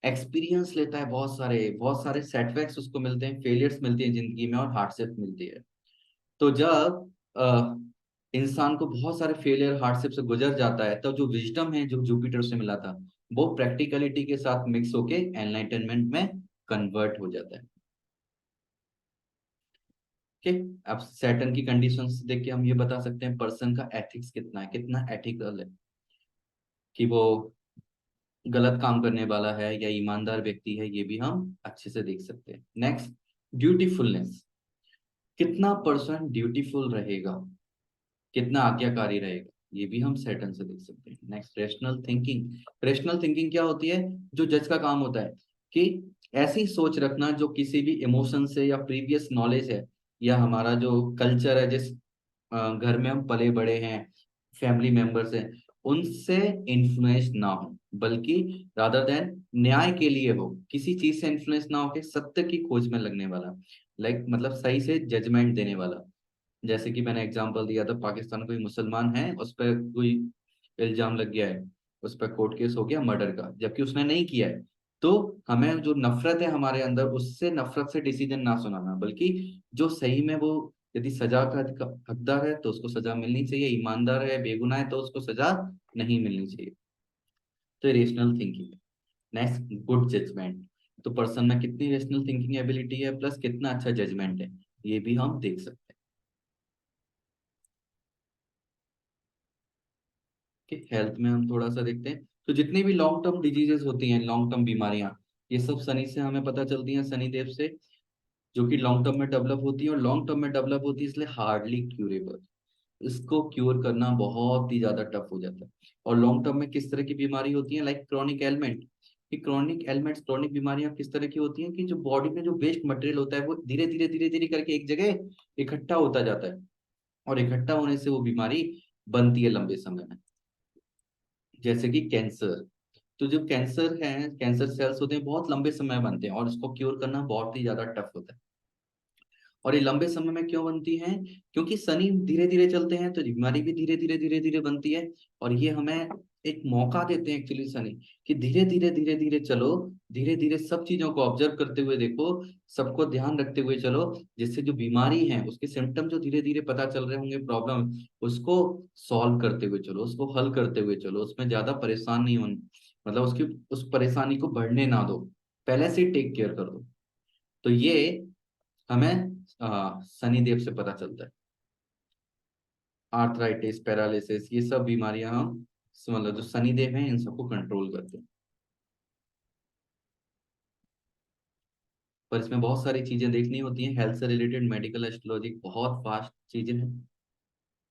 S1: एक्सपीरियंस लेता है, बहुत सारे सेटबैक्स उसको मिलते हैं, फेलियर्स मिलती हैं जिंदगी में, और हार्डशिप मिलती है। तो जब इंसान को बहुत सारे फेलियर हार्डशिप से गुजर जाता है, तब जो विजडम है जो जुपिटर से मिला था, वो प्रैक्टिकलिटी के साथ मिक्स होके एनलाइटनमेंट में कन्वर्ट हो जाता है। ठीक। अब सैटर्न की कंडीशंस देख के हम ये बता सकते हैं पर्सन का एथिक्स कितना है, कितना एथिकल है, कि वो गलत काम करने वाला है या ईमानदार व्यक्ति है, ये भी हम अच्छे से देख सकते हैं। नेक्स्ट, ड्यूटीफुलनेस। कितना पर्सन ड्यूटीफुल रहेगा, कितना आज्ञाकारी रहेगा, ये भी हम सैटर्न से देख सकते हैं। Next, rational thinking. Rational thinking क्या होती है? जो जज का काम होता है, कि ऐसी सोच रखना जो किसी भी इमोशन से, या प्रीवियस नॉलेज है, या हमारा जो कल्चर है, जिस घर में हम पले बड़े हैं, फैमिली मेंबर्स हैं, उनसे इन्फ्लुएंस ना हो, बल्कि रादर देन न्याय के लिए हो, किसी चीज से इन्फ्लुएंस ना होके सत्य की खोज में लगने वाला। लाइक मतलब सही से जजमेंट देने वाला। जैसे कि मैंने एग्जांपल दिया था, पाकिस्तान कोई मुसलमान है, उस पर कोई इल्जाम लग गया है, उस पर कोर्ट केस हो गया मर्डर का, जबकि उसने नहीं किया है। तो हमें जो नफरत है हमारे अंदर, उससे नफरत से डिसीजन ना सुनाना, बल्कि जो सही में वो यदि सजा का हकदार है तो उसको सजा मिलनी चाहिए, ईमानदार है, बेगुनाह है, तो उसको सजा नहीं मिलनी चाहिए। तो rational thinking. Next, good judgement. तो पर्सन में कितनी रेशनल थिंकिंग एबिलिटी है, प्लस कितना अच्छा जजमेंट है, ये भी हम देख सकते हैं। कि हेल्थ में हम थोड़ा सा देखते हैं, तो जितनी भी लॉन्ग टर्म डिजीजेस होती हैं, लॉन्ग टर्म बीमारियां, ये सब शनि से हमें पता चलती हैं, शनि देव से। जो कि लॉन्ग टर्म में डेवलप होती है, और लॉन्ग टर्म में डेवलप होती है इसलिए हार्डली क्यूरेबल। इसको क्योर करना बहुत ही ज्यादा टफ हो जाता है। और लॉन्ग टर्म में किस तरह की बीमारी होती है, लाइक क्रॉनिक एलिमेंट, कि क्रॉनिक एलिमेंट्स, क्रॉनिक बीमारियां किस तरह की होती हैं कि जो बॉडी में जो वेस्ट मटेरियल होता है वो धीरे धीरे धीरे धीरे करके एक जगह इकट्ठा होता जाता है, और इकट्ठा होने से वो बीमारी बनती है लंबे समय में, जैसे कि कैंसर। तो जो कैंसर है, कैंसर सेल्स होते हैं बहुत लंबे समय में बनते हैं, और इसको क्योर करना बहुत ही ज्यादा टफ होता है। और ये लंबे समय में क्यों बनती हैं, क्योंकि शनि धीरे धीरे चलते हैं तो बीमारी भी धीरे धीरे धीरे धीरे बनती है। और ये हमें एक मौका देते हैं एक्चुअली शनि, कि धीरे धीरे धीरे धीरे चलो, धीरे धीरे सब चीजों को ऑब्जर्व करते हुए देखो, सबको ध्यान रखते हुए चलो, जिससे जो बीमारी है उसके सिम्टम जो धीरे धीरे पता चल रहे होंगे, प्रॉब्लम, उसको सॉल्व करते हुए चलो, उसको हल करते हुए चलो, उसमें ज्यादा परेशान नहीं होना, मतलब उसकी उस परेशानी को बढ़ने ना दो, पहले से ही टेक केयर कर दो। तो ये हमें शनि देव से पता चलता है। आर्थराइटिस, पैरालिसिस, ये सब बीमारियां हम मतलब जो शनि देव हैं इन सबको कंट्रोल करते हैं। पर इसमें बहुत सारी चीजें देखनी होती हैं, हेल्थ से रिलेटेड, मेडिकल एस्ट्रोलॉजी बहुत फास्ट चीजें हैं।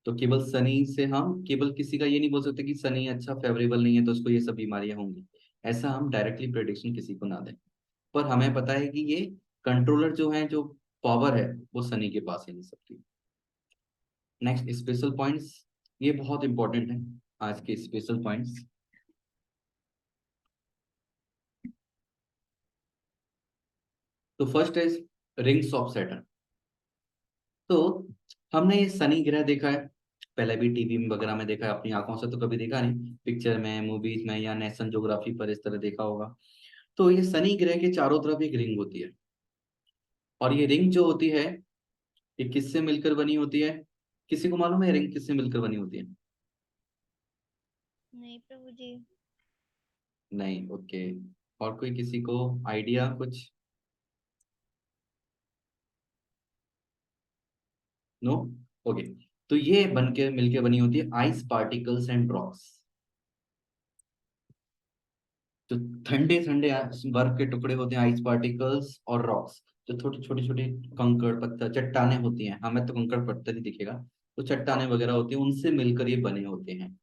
S1: तो केवल शनि से हम केवल किसी का ये नहीं बोल सकते कि शनि अच्छा फेवरेबल नहीं है तो उसको ये सब बीमारियां होंगी, ऐसा हम डायरेक्टली प्रेडिक्शन किसी को ना दें। पर हमें पता है कि ये कंट्रोलर जो है, जो पावर है, वो शनि के पास है इन सबकी। नेक्स्ट, स्पेशल पॉइंट्स, ये बहुत इंपॉर्टेंट है आज के स्पेशल पॉइंट्स। तो फर्स्ट है रिंग्स ऑफ सैटर्न। तो हमने ये शनि ग्रह देखा है, पहले भी टीवी में वगैरह में देखा है, अपनी आंखों से तो कभी देखा नहीं, पिक्चर में, मूवीज में, या नेशनल ज्योग्राफी पर इस तरह देखा होगा। तो ये शनि ग्रह के चारों तरफ एक रिंग होती है, और ये रिंग जो होती है ये किससे मिलकर बनी होती है? किसी को मालूम है रिंग किससे मिलकर बनी होती है?
S2: नहीं प्रभु जी।
S1: नहीं, ओके। और कोई किसी को आइडिया कुछ? No, okay. तो ये बन के मिलके बनी होती है आइस पार्टिकल्स एंड रॉक्स। जो ठंडे ठंडे बर्फ के टुकड़े होते हैं, आइस पार्टिकल्स, और रॉक्स, जो छोटी छोटी छोटी कंकड़ पत्थर चट्टाने होती हैं, हमें तो कंकड़ पत्थर ही दिखेगा, तो चट्टाने वगैरह होती हैं, उनसे मिलकर ये बने होते हैं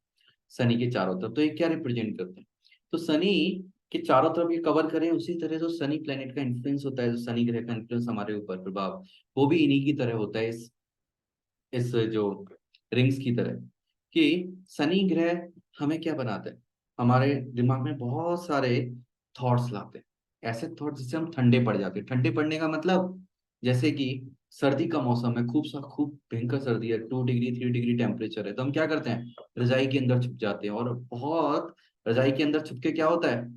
S1: शनि के चारों तरफ। तो ये क्या रिप्रेजेंट करते हैं? तो शनि के चारों तरफ ये कवर करें, उसी तरह जो शनि प्लेनेट का इन्फ्लुएंस होता है, जो शनि ग्रह का इन्फ्लुएंस हमारे ऊपर, प्रभाव, वो भी इन्हीं की तरह होता है, इस जो रिंग्स की तरह। कि शनि ग्रह हमें क्या बनाता है, हमारे दिमाग में बहुत सारे थॉट्स लाते हैं, ऐसे थॉट्स जिससे हम ठंडे पड़ जाते हैं। ठंडे पड़ने का मतलब, जैसे कि सर्दी का मौसम है, खूब भयंकर सर्दी है, 2 डिग्री 3 डिग्री टेम्परेचर है, तो हम क्या करते हैं, रजाई के अंदर छुप जाते हैं, और बहुत रजाई के अंदर छुप के क्या होता है,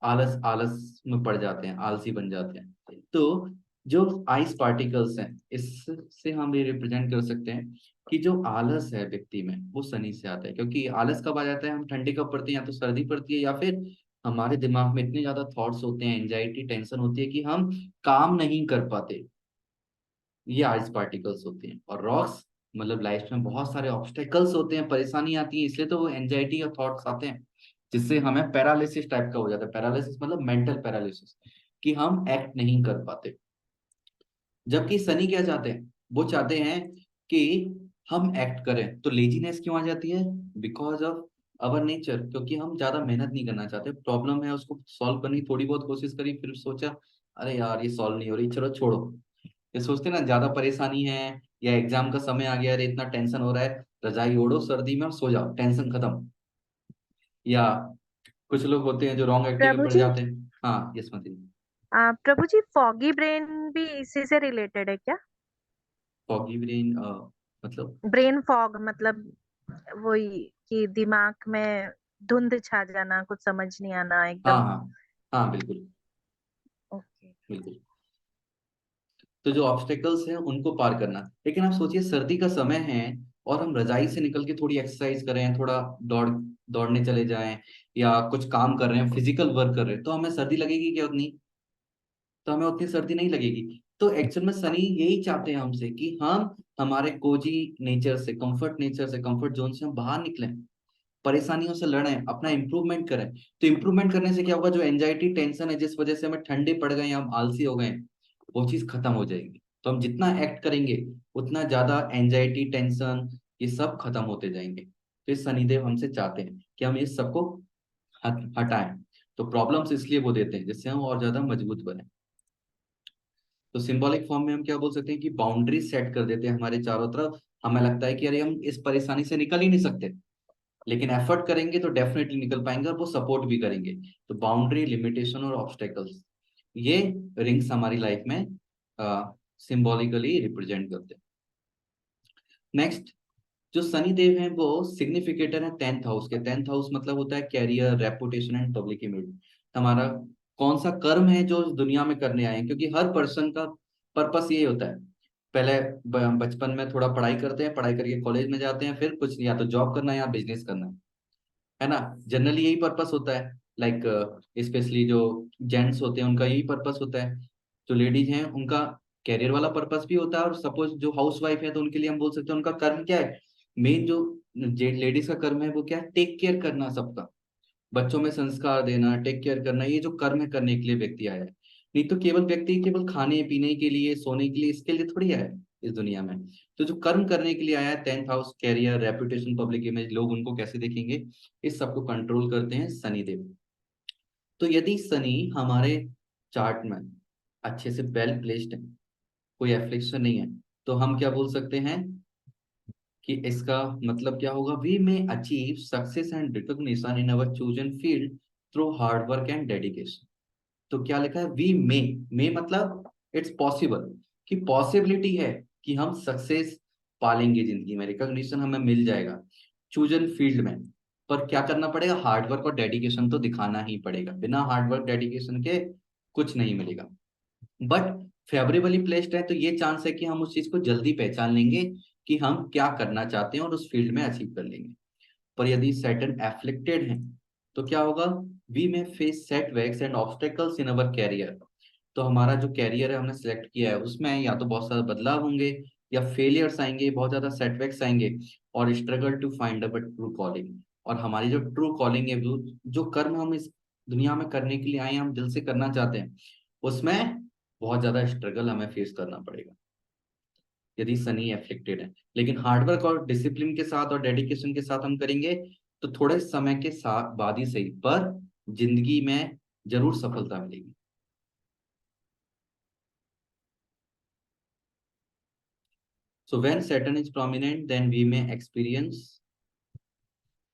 S1: आलस आलस में पड़ जाते हैं, आलसी बन जाते हैं। तो जो आइस पार्टिकल्स हैं, इससे हम ये रिप्रेजेंट कर सकते हैं कि जो आलस है व्यक्ति में वो शनि से आता है। क्योंकि आलस कब आ जाता है, हम ठंडी कब पड़ती है, या तो सर्दी पड़ती है, या फिर हमारे दिमाग में इतने ज्यादा थॉट्स होते हैं, एंजाइटी, टेंशन होती है कि हम काम नहीं कर पाते, ये आइस पार्टिकल्स होते हैं। और रॉक्स मतलब लाइफ में बहुत सारे ऑब्स्टेकल्स होते हैं, परेशानी आती है, इसलिए तो वो एंजाइटी और थॉट्स आते हैं, जिससे हमें पैरालिसिस टाइप का हो जाता है। पैरालिसिस मतलब मेंटल पैरालिसिस, कि हम एक्ट नहीं कर पाते। जबकि सनी क्या चाहते हैं, वो चाहते हैं कि हम एक्ट करें। तो लेजीनेस क्यों आ जाती है? बिकॉज ऑफ अवर नेचर, क्योंकि हम ज्यादा मेहनत नहीं करना चाहते, प्रॉब्लम है उसको सॉल्व करने की थोड़ी बहुत कोशिश करी, फिर सोचा अरे यार ये सॉल्व नहीं हो रही, चलो छोड़ो। ये सोचते ना ज्यादा परेशानी है, या एग्जाम का समय आ गया, अरे इतना टेंशन हो रहा है, रजाई ओढ़ो सर्दी में और सो जाओ, टेंशन खत्म। या कुछ लोग होते हैं जो रॉन्ग एक्टिंग में
S2: प्रभु
S1: पड़
S2: जी,
S1: जाते हैं। हाँ, यस मती।
S2: प्रभु जी, फॉगी ब्रेन भी इसी से रिलेटेड है क्या?
S1: फॉगी ब्रेन मतलब?
S2: ब्रेन फॉग मतलब वही कि दिमाग में धुंध छा जाना, कुछ समझ नहीं आना
S1: हाँ
S2: एकदम।
S1: हाँ हाँ, बिल्कुल
S2: ओके।
S1: बिल्कुल। तो जो ऑब्स्टेकल्स हैं उनको पार करना। लेकिन आप सोचिए सर्दी का समय है, और हम रजाई से निकल के थोड़ी एक्सरसाइज करें, थोड़ा दौड़ने चले जाएं, या कुछ काम कर रहे हैं, फिजिकल वर्क कर रहे हैं, तो हमें सर्दी लगेगी क्या उतनी? तो हमें उतनी सर्दी नहीं लगेगी। तो एक्चुअल में सनी यही चाहते हैं हमसे कि हम हमारे कोजी नेचर से, कंफर्ट नेचर से, कंफर्ट जोन से हम बाहर निकलें, परेशानियों से लड़ें, अपना इंप्रूवमेंट करें। तो इंप्रूवमेंट करने से क्या होगा, जो एंजाइटी टेंशन है जिस वजह से हमें ठंडे पड़ गए, हम आलसी हो गए, वो चीज खत्म हो जाएगी। तो हम जितना एक्ट करेंगे उतना ज्यादा एंजाइटी, टेंशन, ये सब खत्म होते जाएंगे। तो ये शनिदेव हमसे चाहते हैं कि हम इस सबको हटाएं। तो प्रॉब्लम्स इसलिए वो देते हैं जिससे हम और ज्यादा मजबूत बने। तो सिंबॉलिक फॉर्म में हम क्या बोल सकते हैं कि बाउंड्री सेट कर देते हैं हमारे चारों तरफ। हमें लगता है कि अरे हम इस परेशानी से निकल ही नहीं सकते, लेकिन एफर्ट करेंगे तो डेफिनेटली निकल पाएंगे, और वो सपोर्ट भी करेंगे। तो बाउंड्री, लिमिटेशन और ऑब्स्टेकल्स, ये रिंग्स हमारी लाइफ में सिंबॉलिकली रिप्रेजेंट करते हैं। नेक्स्ट, जो शनि देव हैं वो सिग्निफिकेटर है 10th हाउस के। 10th हाउस मतलब होता है career, reputation and public image. हमारा कौन सा कर्म है जो इस दुनिया में करने आए हैं, क्योंकि हर पर्सन का पर्पस यही होता है। पहले बचपन में थोड़ा पढ़ाई करते हैं, पढ़ाई करके कॉलेज में जाते हैं, फिर कुछ या तो जॉब करना है या बिजनेस करना है ना। जनरली यही पर्पस होता है। लाइक स्पेशली जो जेंट्स होते हैं उनका यही पर्पस होता है। जो लेडीज हैं उनका कैरियर वाला पर्पस भी होता है, और सपोज जो हाउस वाइफ है तो उनके लिए हम बोल सकते हैं उनका कर्म क्या है। मेन जो लेडीज का कर्म है वो क्या है, टेक केयर करना सबका, बच्चों में संस्कार देना, टेक केयर करना, ये जो कर्म है करने के लिए व्यक्ति आया है। नहीं तो केवल व्यक्ति केवल खाने पीने के लिए, सोने के लिए, इसके लिए थोड़ी आया है इस दुनिया में। तो जो कर्म करने के लिए आया है, 10th house, career, reputation, public image, लोग उनको कैसे देखेंगे, इस सबको कंट्रोल करते हैं शनिदेव। तो यदि शनि हमारे चार्ट में अच्छे से वेल प्लेस्ड है, कोई एफ्लिक्शन नहीं है, तो हम क्या बोल सकते हैं कि इसका मतलब क्या होगा, वी में achieve success and recognition in our chosen field through hard work and dedication. तो क्या लिखा है, वी मे मतलब इट्स पॉसिबल, कि पॉसिबिलिटी है कि हम सक्सेस पालेंगे जिंदगी में, रिकॉग्निशन हमें मिल जाएगा चूजन फील्ड में। पर क्या करना पड़ेगा, हार्ड वर्क और डेडिकेशन तो दिखाना ही पड़ेगा, बिना हार्ड वर्क डेडिकेशन के कुछ नहीं मिलेगा। बट फेवरेबली प्लेस्ड है तो ये चांस है कि हम उस चीज को जल्दी पहचान लेंगे कि हम क्या करना चाहते हैं और उस फील्ड में अचीव कर लेंगे। पर यदि सैटर्न एफ्लिक्टेड है तो क्या होगा, we may face setbacks and obstacles in our career. तो हमारा जो कैरियर है हमने सेलेक्ट किया है उसमें या तो बहुत सारा बदलाव होंगे, या फेलियर्स आएंगे, बहुत ज्यादा सेटबैक्स आएंगे, और struggle to find our true calling. और हमारी जो ट्रू कॉलिंग है, जो कर्म हम इस दुनिया में करने के लिए आए हैं, हम दिल से करना चाहते हैं, उसमें बहुत ज्यादा स्ट्रगल हमें फेस करना पड़ेगा यदि शनि एफ्लिक्टेड है। लेकिन हार्डवर्क और डिसिप्लिन के साथ और डेडिकेशन के साथ हम करेंगे तो थोड़े समय के साथ बाद ही सही, पर जिंदगी में जरूर सफलता मिलेगी। So when Saturn is prominent then we may experience.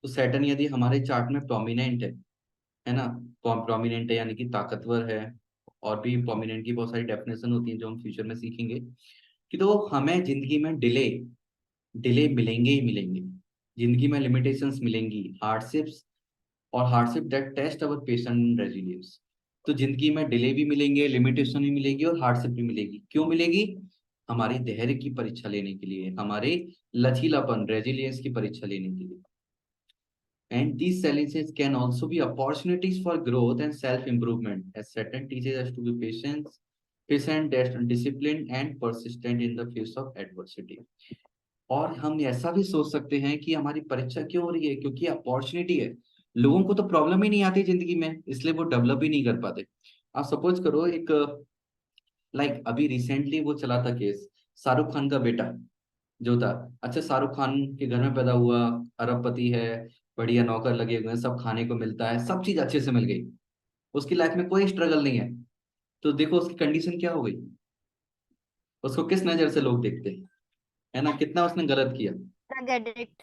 S1: तो सैटर्न यदि हमारे चार्ट में प्रोमिनेंट है ना, प्रोमिनेंट है यानी कि ताकतवर है। और भी प्रोमिनेंट की बहुत सारी डेफिनेशन होती है जो हम फ्यूचर में सीखेंगे। कि तो हमें जिंदगी में डिले डिले मिलेंगे ही मिलेंगे, जिंदगी में लिमिटेशंस मिलेंगी, हार्डशिप्स, और hardship that test our patience and resilience. तो जिंदगी में डिले भी मिलेंगे, लिमिटेशन भी मिलेगी, और हार्डशिप भी मिलेगी। क्यों मिलेगी, हमारी धैर्य की परीक्षा लेने के लिए, हमारे लचीलापन, रेजिलियंस की परीक्षा लेने के लिए। And these challenges can also be opportunities for growth and self-improvement, as Saturn teaches us to be patient, disciplined, and persistent in the face of adversity. और हम ऐसा भी सोच सकते हैं कि हमारी परीक्षा क्यों हो रही है, क्योंकि अपॉर्चुनिटी है। लोगों को तो प्रॉब्लम ही नहीं आती जिंदगी में, इसलिए वो डेवलप ही नहीं कर पाते। आप सपोज करो एक, लाइक अभी रिसेंटली वो चला था केस, शाहरुख खान का बेटा जो था। अच्छा, शाहरुख खान के घर में पैदा हुआ, अरबपति है, बढ़िया नौकर लगे हुए हैं, सब खाने को मिलता है, सब चीज अच्छे से मिल गई, उसकी लाइफ में कोई स्ट्रगल नहीं है। तो देखो उसकी कंडीशन क्या हो गई, उसको किस नजर से लोग देखते हैं, है ना, कितना उसने गलत किया।
S2: Drug addict.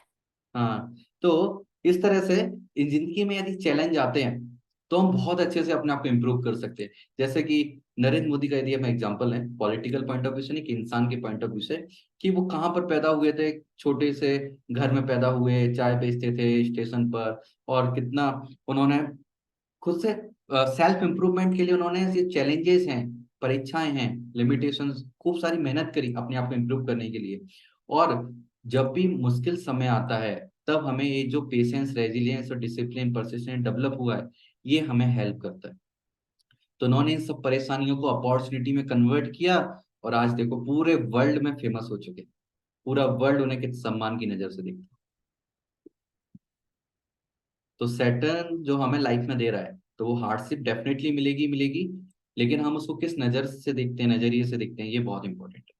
S1: हाँ, तो इस तरह से इन जिंदगी में यदि चैलेंज आते हैं तो हम बहुत अच्छे से अपने आप को इम्प्रूव कर सकते हैं। जैसे कि नरेंद्र मोदी का यदि हम एग्जांपल है, पॉलिटिकल पॉइंट ऑफ व्यू से नहीं, कि इंसान के पॉइंट ऑफ व्यू से, कि वो कहाँ पर पैदा हुए थे, छोटे से घर में पैदा हुए, चाय बेचते थे स्टेशन पर, और कितना उन्होंने खुद से सेल्फ इम्प्रूवमेंट के लिए उन्होंने ये चैलेंजेस हैं, परीक्षाएं हैं, लिमिटेशंस, खूब सारी मेहनत करी अपने आप को इम्प्रूव करने के लिए। और जब भी मुश्किल समय आता है तब हमें ये जो पेशेंस, रेजिलियंस और डिसिप्लिन, परसिस्टेंस डेवलप हुआ है, ये हमें हेल्प करता है। तो उन्होंने इन सब परेशानियों को अपॉर्चुनिटी में कन्वर्ट किया, और आज देखो पूरे वर्ल्ड में फेमस हो चुके, पूरा वर्ल्ड उन्हें किस सम्मान की नजर से देखता है। तो सैटर्न जो हमें लाइफ में दे रहा है, तो वो हार्डशिप डेफिनेटली मिलेगी मिलेगी, लेकिन हम उसको किस नजर से देखते हैं, नजरिए से देखते हैं, ये बहुत इंपॉर्टेंट है।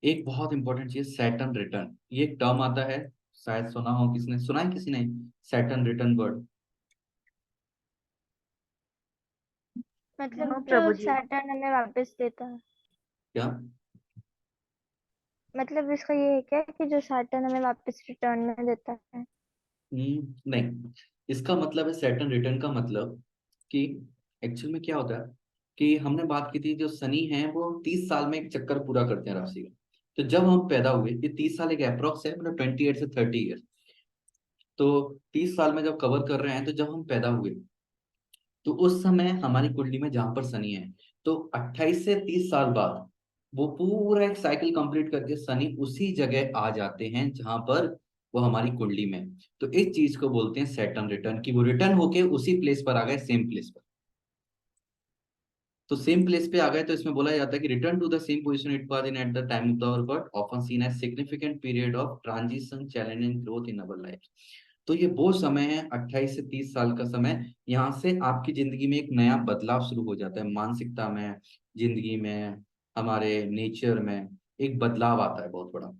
S1: एक बहुत इंपॉर्टेंट चीज सैटर्न रिटर्न, ये एक टर्म आता है, शायद सुना हो, किसने सुना है, किसी ने सैटर्न रिटर्न वर्ड?
S2: नो
S3: मतलब जो
S2: प्रभु जी।
S3: सैटर्न हमें वापस देता है,
S1: क्या?
S3: मतलब इसका ये है क्या कि जो सैटर्न हमें वापस रिटर्न में देता है?
S1: नहीं, इसका मतलब है सैटर्न रिटर्न का मतलब कि एक्चुअल में क्या होता है कि हमने बात की थी, जो शनि है वो 30 साल में एक चक्कर पूरा करते हैं राशि का। तो जब हम पैदा हुए, ये 30 साल एक अप्रोक्स है, मतलब 28 से 30 ईयर। तो 30 साल में जब कवर कर रहे हैं, तो जब हम पैदा हुए तो उस समय हमारी कुंडली में जहां पर शनि है, तो 28 से 30 साल बाद वो पूरा एक साइकिल कंप्लीट करके शनि उसी जगह आ जाते हैं जहां पर वो हमारी कुंडली में है। तो इस चीज को बोलते हैं सैटर्न रिटर्न, कि वो रिटर्न होके उसी प्लेस पर आ गए, सेम प्लेस पर। तो सेम प्लेस पे आ गए, तो इसमें बोला जाता है कि return to the same position it was in at the time of our birth, often seen as significant period of transition, challenge and growth in our life. तो ये वो समय है, 28 से 30 साल का समय। यहाँ से आपकी जिंदगी में एक नया बदलाव शुरू हो जाता है, मानसिकता में, जिंदगी में, हमारे नेचर में एक बदलाव आता है बहुत बड़ा।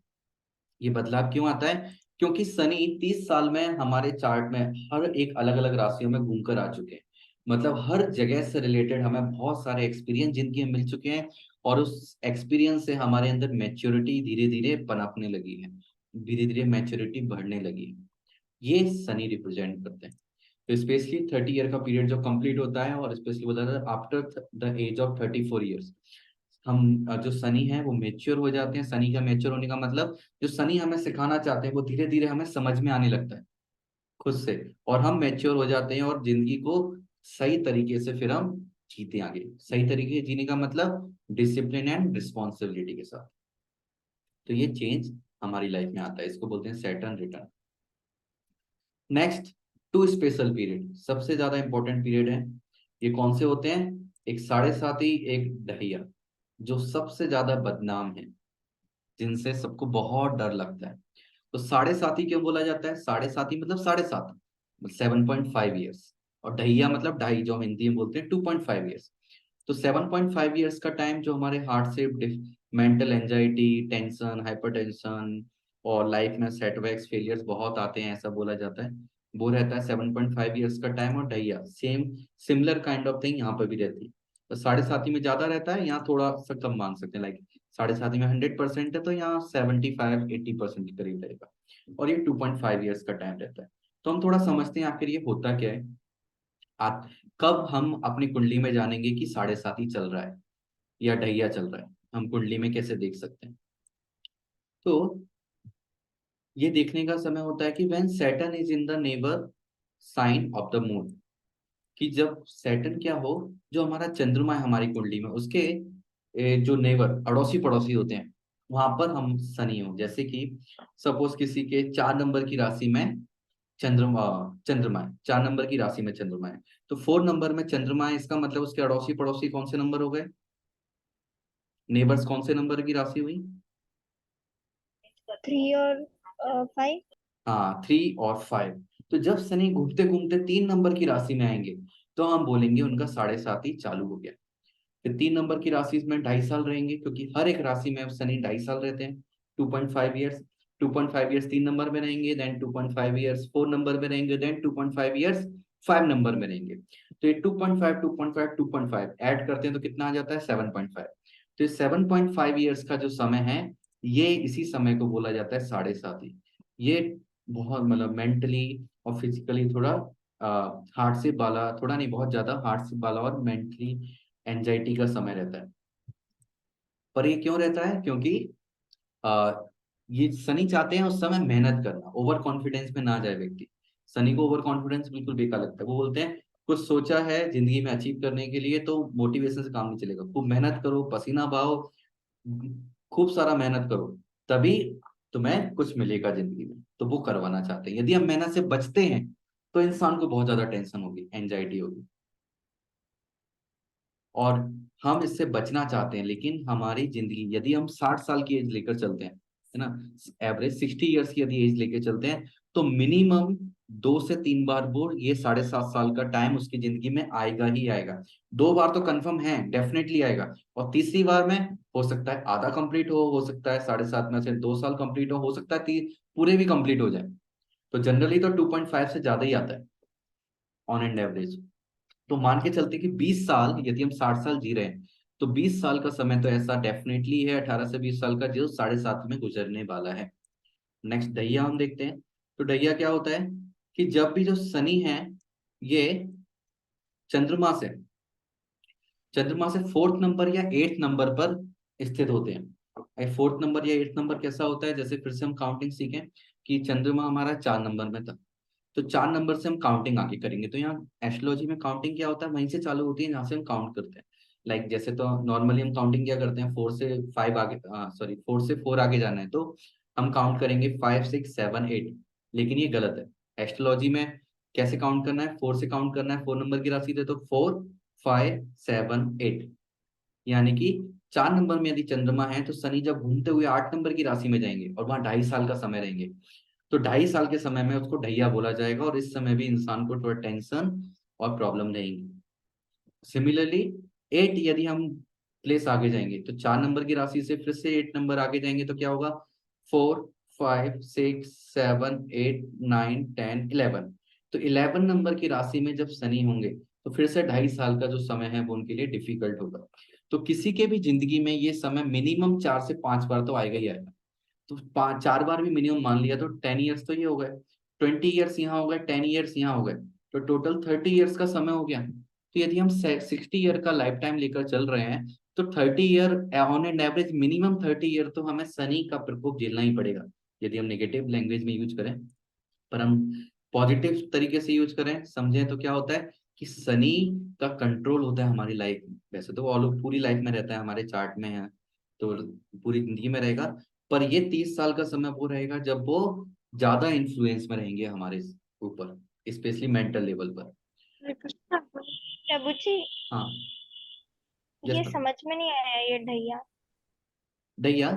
S1: ये बदलाव क्यों आता है? क्योंकि शनि 30 साल में हमारे चार्ट में हर एक अलग अलग राशियों में घूमकर आ चुके हैं। मतलब हर जगह से रिलेटेड हमें बहुत सारे एक्सपीरियंस जिंदगी में मिल चुके हैं, और उस एक्सपीरियंस से हमारे अंदर मैच्योरिटी धीरे धीरे पनपने लगी है, धीरे धीरे मैच्योरिटी बढ़ने लगी है। ये शनि रिप्रेजेंट करते हैं। तो स्पेशली 30 ईयर का पीरियड जो कंप्लीट होता है, और स्पेशली बोला जाता है after the age of 34 years, हम जो शनि है वो मेच्योर हो जाते हैं। शनि का मेच्योर होने का मतलब, जो शनि हमें सिखाना चाहते हैं वो धीरे धीरे हमें समझ में आने लगता है खुद से, और हम मेच्योर हो जाते हैं, और जिंदगी को सही तरीके से फिर हम जीते आगे। सही तरीके से जीने का मतलब डिसिप्लिन एंड रिस्पॉन्सिबिलिटी के साथ। तो ये चेंज हमारी लाइफ में आता है, इसको बोलते हैं Saturn return. Next, two special period सबसे ज्यादा इंपॉर्टेंट पीरियड है। ये कौन से होते हैं? एक साढ़े साती, एक ढैया, जो सबसे ज्यादा बदनाम है, जिनसे सबको बहुत डर लगता है। तो साढ़े साती क्यों बोला जाता है? साढ़े साती मतलब 7.5, 7.5 ईयर्स। और ढैया मतलब ढाई, जो हम हिंदी में बोलते हैं 2.5 ईयर्स। तो 7.5 ईयर्स का टाइम जो हमारे हार्ट से मेंटल एंजाइटी, टेंशन, हाइपरटेंशन, और लाइफ में सेटबैक्स, फेलियर्स बहुत आते हैं, ऐसा बोला जाता है, वो रहता है 7.5 ईयर्स का टाइम। और ढैया same, similar kind of thing यहाँ पर भी रहती है। तो साढ़े साती में ज्यादा रहता है, यहाँ थोड़ा सा कम मान सकते हैं, लाइक साढ़े साती में 100% है, तो यहाँ 75-80% के करीब रहेगा। और ये 2.5 ईयर्स का टाइम रहता है। तो हम थोड़ा समझते हैं आखिर ये होता क्या है। आप, कब हम अपनी कुंडली में जानेंगे कि साढ़े साती चल रहा है या ढैया चल रहा है, हम कुंडली में कैसे देख सकते हैं? तो ये देखने का समय होता है कि when Saturn is in the neighbour sign of the moon, कि जब सैटर्न क्या हो, जो हमारा चंद्रमा है हमारी कुंडली में, उसके जो नेबर, अड़ोसी पड़ोसी होते हैं, वहां पर हम शनि हो। जैसे कि सपोज किसी के 4 नंबर की राशि में चंद्रमा, चंद्रमा है, 4 नंबर की राशि में चंद्रमा है, तो 4 नंबर में चंद्रमा है, इसका मतलब उसके अड़ोसी पड़ोसी कौन से नंबर हो गए? नेबर्स कौन से नंबर की राशि हुई?
S3: 3 और 5।
S1: हाँ, 3 और 5। तो जब शनि घूमते घूमते 3 नंबर की राशि में आएंगे, तो हम बोलेंगे उनका साढ़े साती चालू हो गया। फिर 3 नंबर की राशि में 2.5 साल रहेंगे, क्योंकि हर एक राशि में शनि 2.5 साल रहते हैं, 2.5 ईयर्स। 2.5 ईयर्स 3 नंबर में रहेंगे, देन 2.5 ईयर्स 4 नंबर में रहेंगे, देन 2.5 ईयर्स 5 नंबर में रहेंगे। तो ये 2.5, 2.5, 2.5 ऐड करते हैं तो कितना आ जाता है? 7.5। तो ये 7.5 ईयर्स का जो समय है, ये इसी समय को बोला जाता है साढ़े साती। ये बहुत, मतलब मेंटली और फिजिकली थोड़ा हार्ट से बाला, थोड़ा नहीं बहुत ज्यादा हार्ट से बाला और मेंटली एंजाइटी का समय रहता है। पर ये क्यों रहता है? क्योंकि आ, ये शनि चाहते हैं उस समय मेहनत करना, ओवर कॉन्फिडेंस में ना जाए व्यक्ति। शनि को ओवर कॉन्फिडेंस बिल्कुल बेकार लगता है। वो बोलते हैं कुछ सोचा है जिंदगी में अचीव करने के लिए, तो मोटिवेशन से काम नहीं चलेगा, खूब मेहनत करो, पसीना बहाओ, खूब सारा मेहनत करो, तभी तुम्हें कुछ मिलेगा जिंदगी में। तो वो करवाना चाहते हैं। यदि हम मेहनत से बचते हैं, तो इंसान को बहुत ज्यादा टेंशन होगी, एंजाइटी होगी, और हम इससे बचना चाहते हैं। लेकिन हमारी जिंदगी, यदि हम 60 साल की एज लेकर चलते हैं, है ना, एवरेज 60 ईयर्स की यदि एज लेकर चलते हैं, तो मिनिमम 2 से 3 बार वो ये 7.5 साल का टाइम उसकी जिंदगी में आएगा ही आएगा। 2 बार तो कंफर्म है, डेफिनेटली आएगा। और तीसरी बार में हो सकता है आधा कंप्लीट हो सकता है 7.5 में से 2 साल कंप्लीट हो सकता है पूरे भी कंप्लीट हो जाए। तो जनरली तो 2.5 से ज्यादा ही आता है ऑन एंड एवरेज। तो मान के चलते कि 20 साल, यदि हम 60 साल जी रहे हैं, तो 20 साल का समय तो ऐसा डेफिनेटली है 18 से 20 साल का, जो 7.5 में गुजरने वाला है। नेक्स्ट ढैया हम देखते हैं। तो ढैया क्या होता है कि जब भी जो शनि है ये चंद्रमा से चंद्रमा से 4th नंबर या 8th नंबर पर स्थित होते हैं। 4th नंबर या 8th नंबर कैसा होता है, जैसे फिर से हम काउंटिंग सीखें कि चंद्रमा हमारा 4 नंबर में था, तो 4 नंबर से हम काउंटिंग आगे करेंगे। तो यहाँ एस्ट्रोलॉजी में काउंटिंग क्या होता है, वहीं से चालू होती है जहाँ से हम काउंट करते हैं। लाइक जैसे तो नॉर्मली हम काउंटिंग क्या करते हैं, 4 से 5 आगे, सॉरी 4 से 4 आगे जाना है तो हम काउंट करेंगे 5 6 7 8। लेकिन ये गलत है। एस्ट्रोलॉजी में कैसे काउंट करना है, 4 से काउंट करना है। 4 नंबर की राशि दे तो 4 5 7 8, यानी कि 4 नंबर में यदि चंद्रमा है तो शनि जब घूमते हुए 8 नंबर की राशि में जाएंगे और वहां 2.5 साल का समय रहेंगे, तो 2.5 साल के समय में उसको ढैया बोला जाएगा। और इस समय भी इंसान को थोड़ा टेंशन और प्रॉब्लम रहेगी। सिमिलरली 8 यदि हम प्लेस आगे जाएंगे तो 4 नंबर की राशि से फिर से 8 नंबर आगे जाएंगे तो क्या होगा, 4 5 6 7 8 9 10 11। तो 11 नंबर की राशि में जब शनि होंगे तो फिर से 2.5 साल का जो समय है वो उनके लिए डिफिकल्ट होगा। तो किसी के भी जिंदगी में ये समय मिनिमम 4 से 5 बार तो आएगा ही आएगा। तो 4 बार भी मिनिमम मान लिया तो 10 ईयर्स तो ये हो गए, 20 ईयर्स यहाँ हो गए, 10 ईयर्स यहाँ हो गए, तो टोटल 30 ईयर्स का समय हो गया। तो यदि हम 60 ईयर का लाइफ टाइम लेकर चल रहे हैं तो 30 year on an average, minimum 30 year तो हमें शनि का प्रकोप झेलना ही पड़ेगा, यदि हम नेगेटिव लैंग्वेज में यूज करें। पर हम पॉजिटिव तरीके से यूज करें, समझें तो क्या होता है कि शनि का कंट्रोल होता है हमारी लाइफ में। वैसे तो ऑल पूरी लाइफ में रहता है, हमारे चार्ट में है तो पूरी जिंदगी में रहेगा। पर ये 30 साल का समय वो रहेगा जब वो ज्यादा इन्फ्लुएंस में रहेंगे हमारे ऊपर, स्पेशली मेंटल लेवल पर।
S3: प्रभु जी,
S1: हाँ, यस
S3: ये
S1: मैम।
S3: समझ में नहीं आया ये ढैया।
S1: दैया,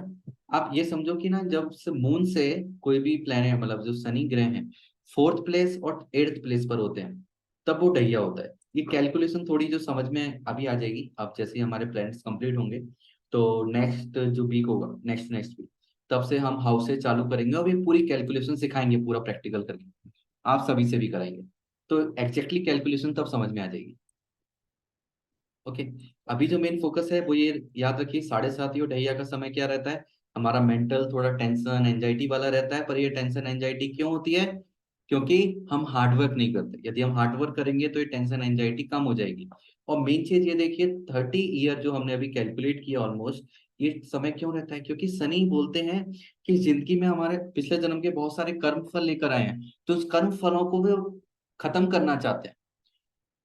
S1: आप ये समझो कि ना जब से मून से कोई भी प्लेनेट, मतलब जो शनि ग्रह हैं, 4th प्लेस और 8th प्लेस पर होते हैं, तब वो ढैया होता है। ये कैलकुलेशन थोड़ी जो समझ में अभी आ जाएगी, अब जैसे ही हमारे प्लैनेट्स कंप्लीट होंगे तो नेक्स्ट जो वीक होगा, नेक्स्ट नेक्स्ट वीक, तब से हम हाउस से चालू करेंगे और ये पूरी कैलकुलेशन सिखाएंगे, पूरा प्रैक्टिकल करके आप सभी से भी कराएंगे। तो एग्जैक्टली कैलकुलेशन तब समझ में आ जाएगी। ओके। अभी जो मेन फोकस है वो ये याद रखिए, 7:30 और ढैया का समय क्या रहता है, हमारा मेंटल थोड़ा टेंशन एंजाइटी वाला रहता है। पर ये टेंशन एंजाइटी क्यों होती है, क्योंकि हम हार्डवर्क नहीं करते। यदि हम हार्डवर्क करेंगे तो ये टेंशन एंजाइटी कम हो जाएगी। और मेन चीज ये देखिए, 30 ईयर जो हमने अभी कैलकुलेट किया ऑलमोस्ट, ये समय क्यों रहता है, क्योंकि शनि बोलते हैं कि जिंदगी में हमारे पिछले जन्म के बहुत सारे कर्म फल लेकर आए हैं, तो उस कर्म फलों को भी खत्म करना चाहते हैं।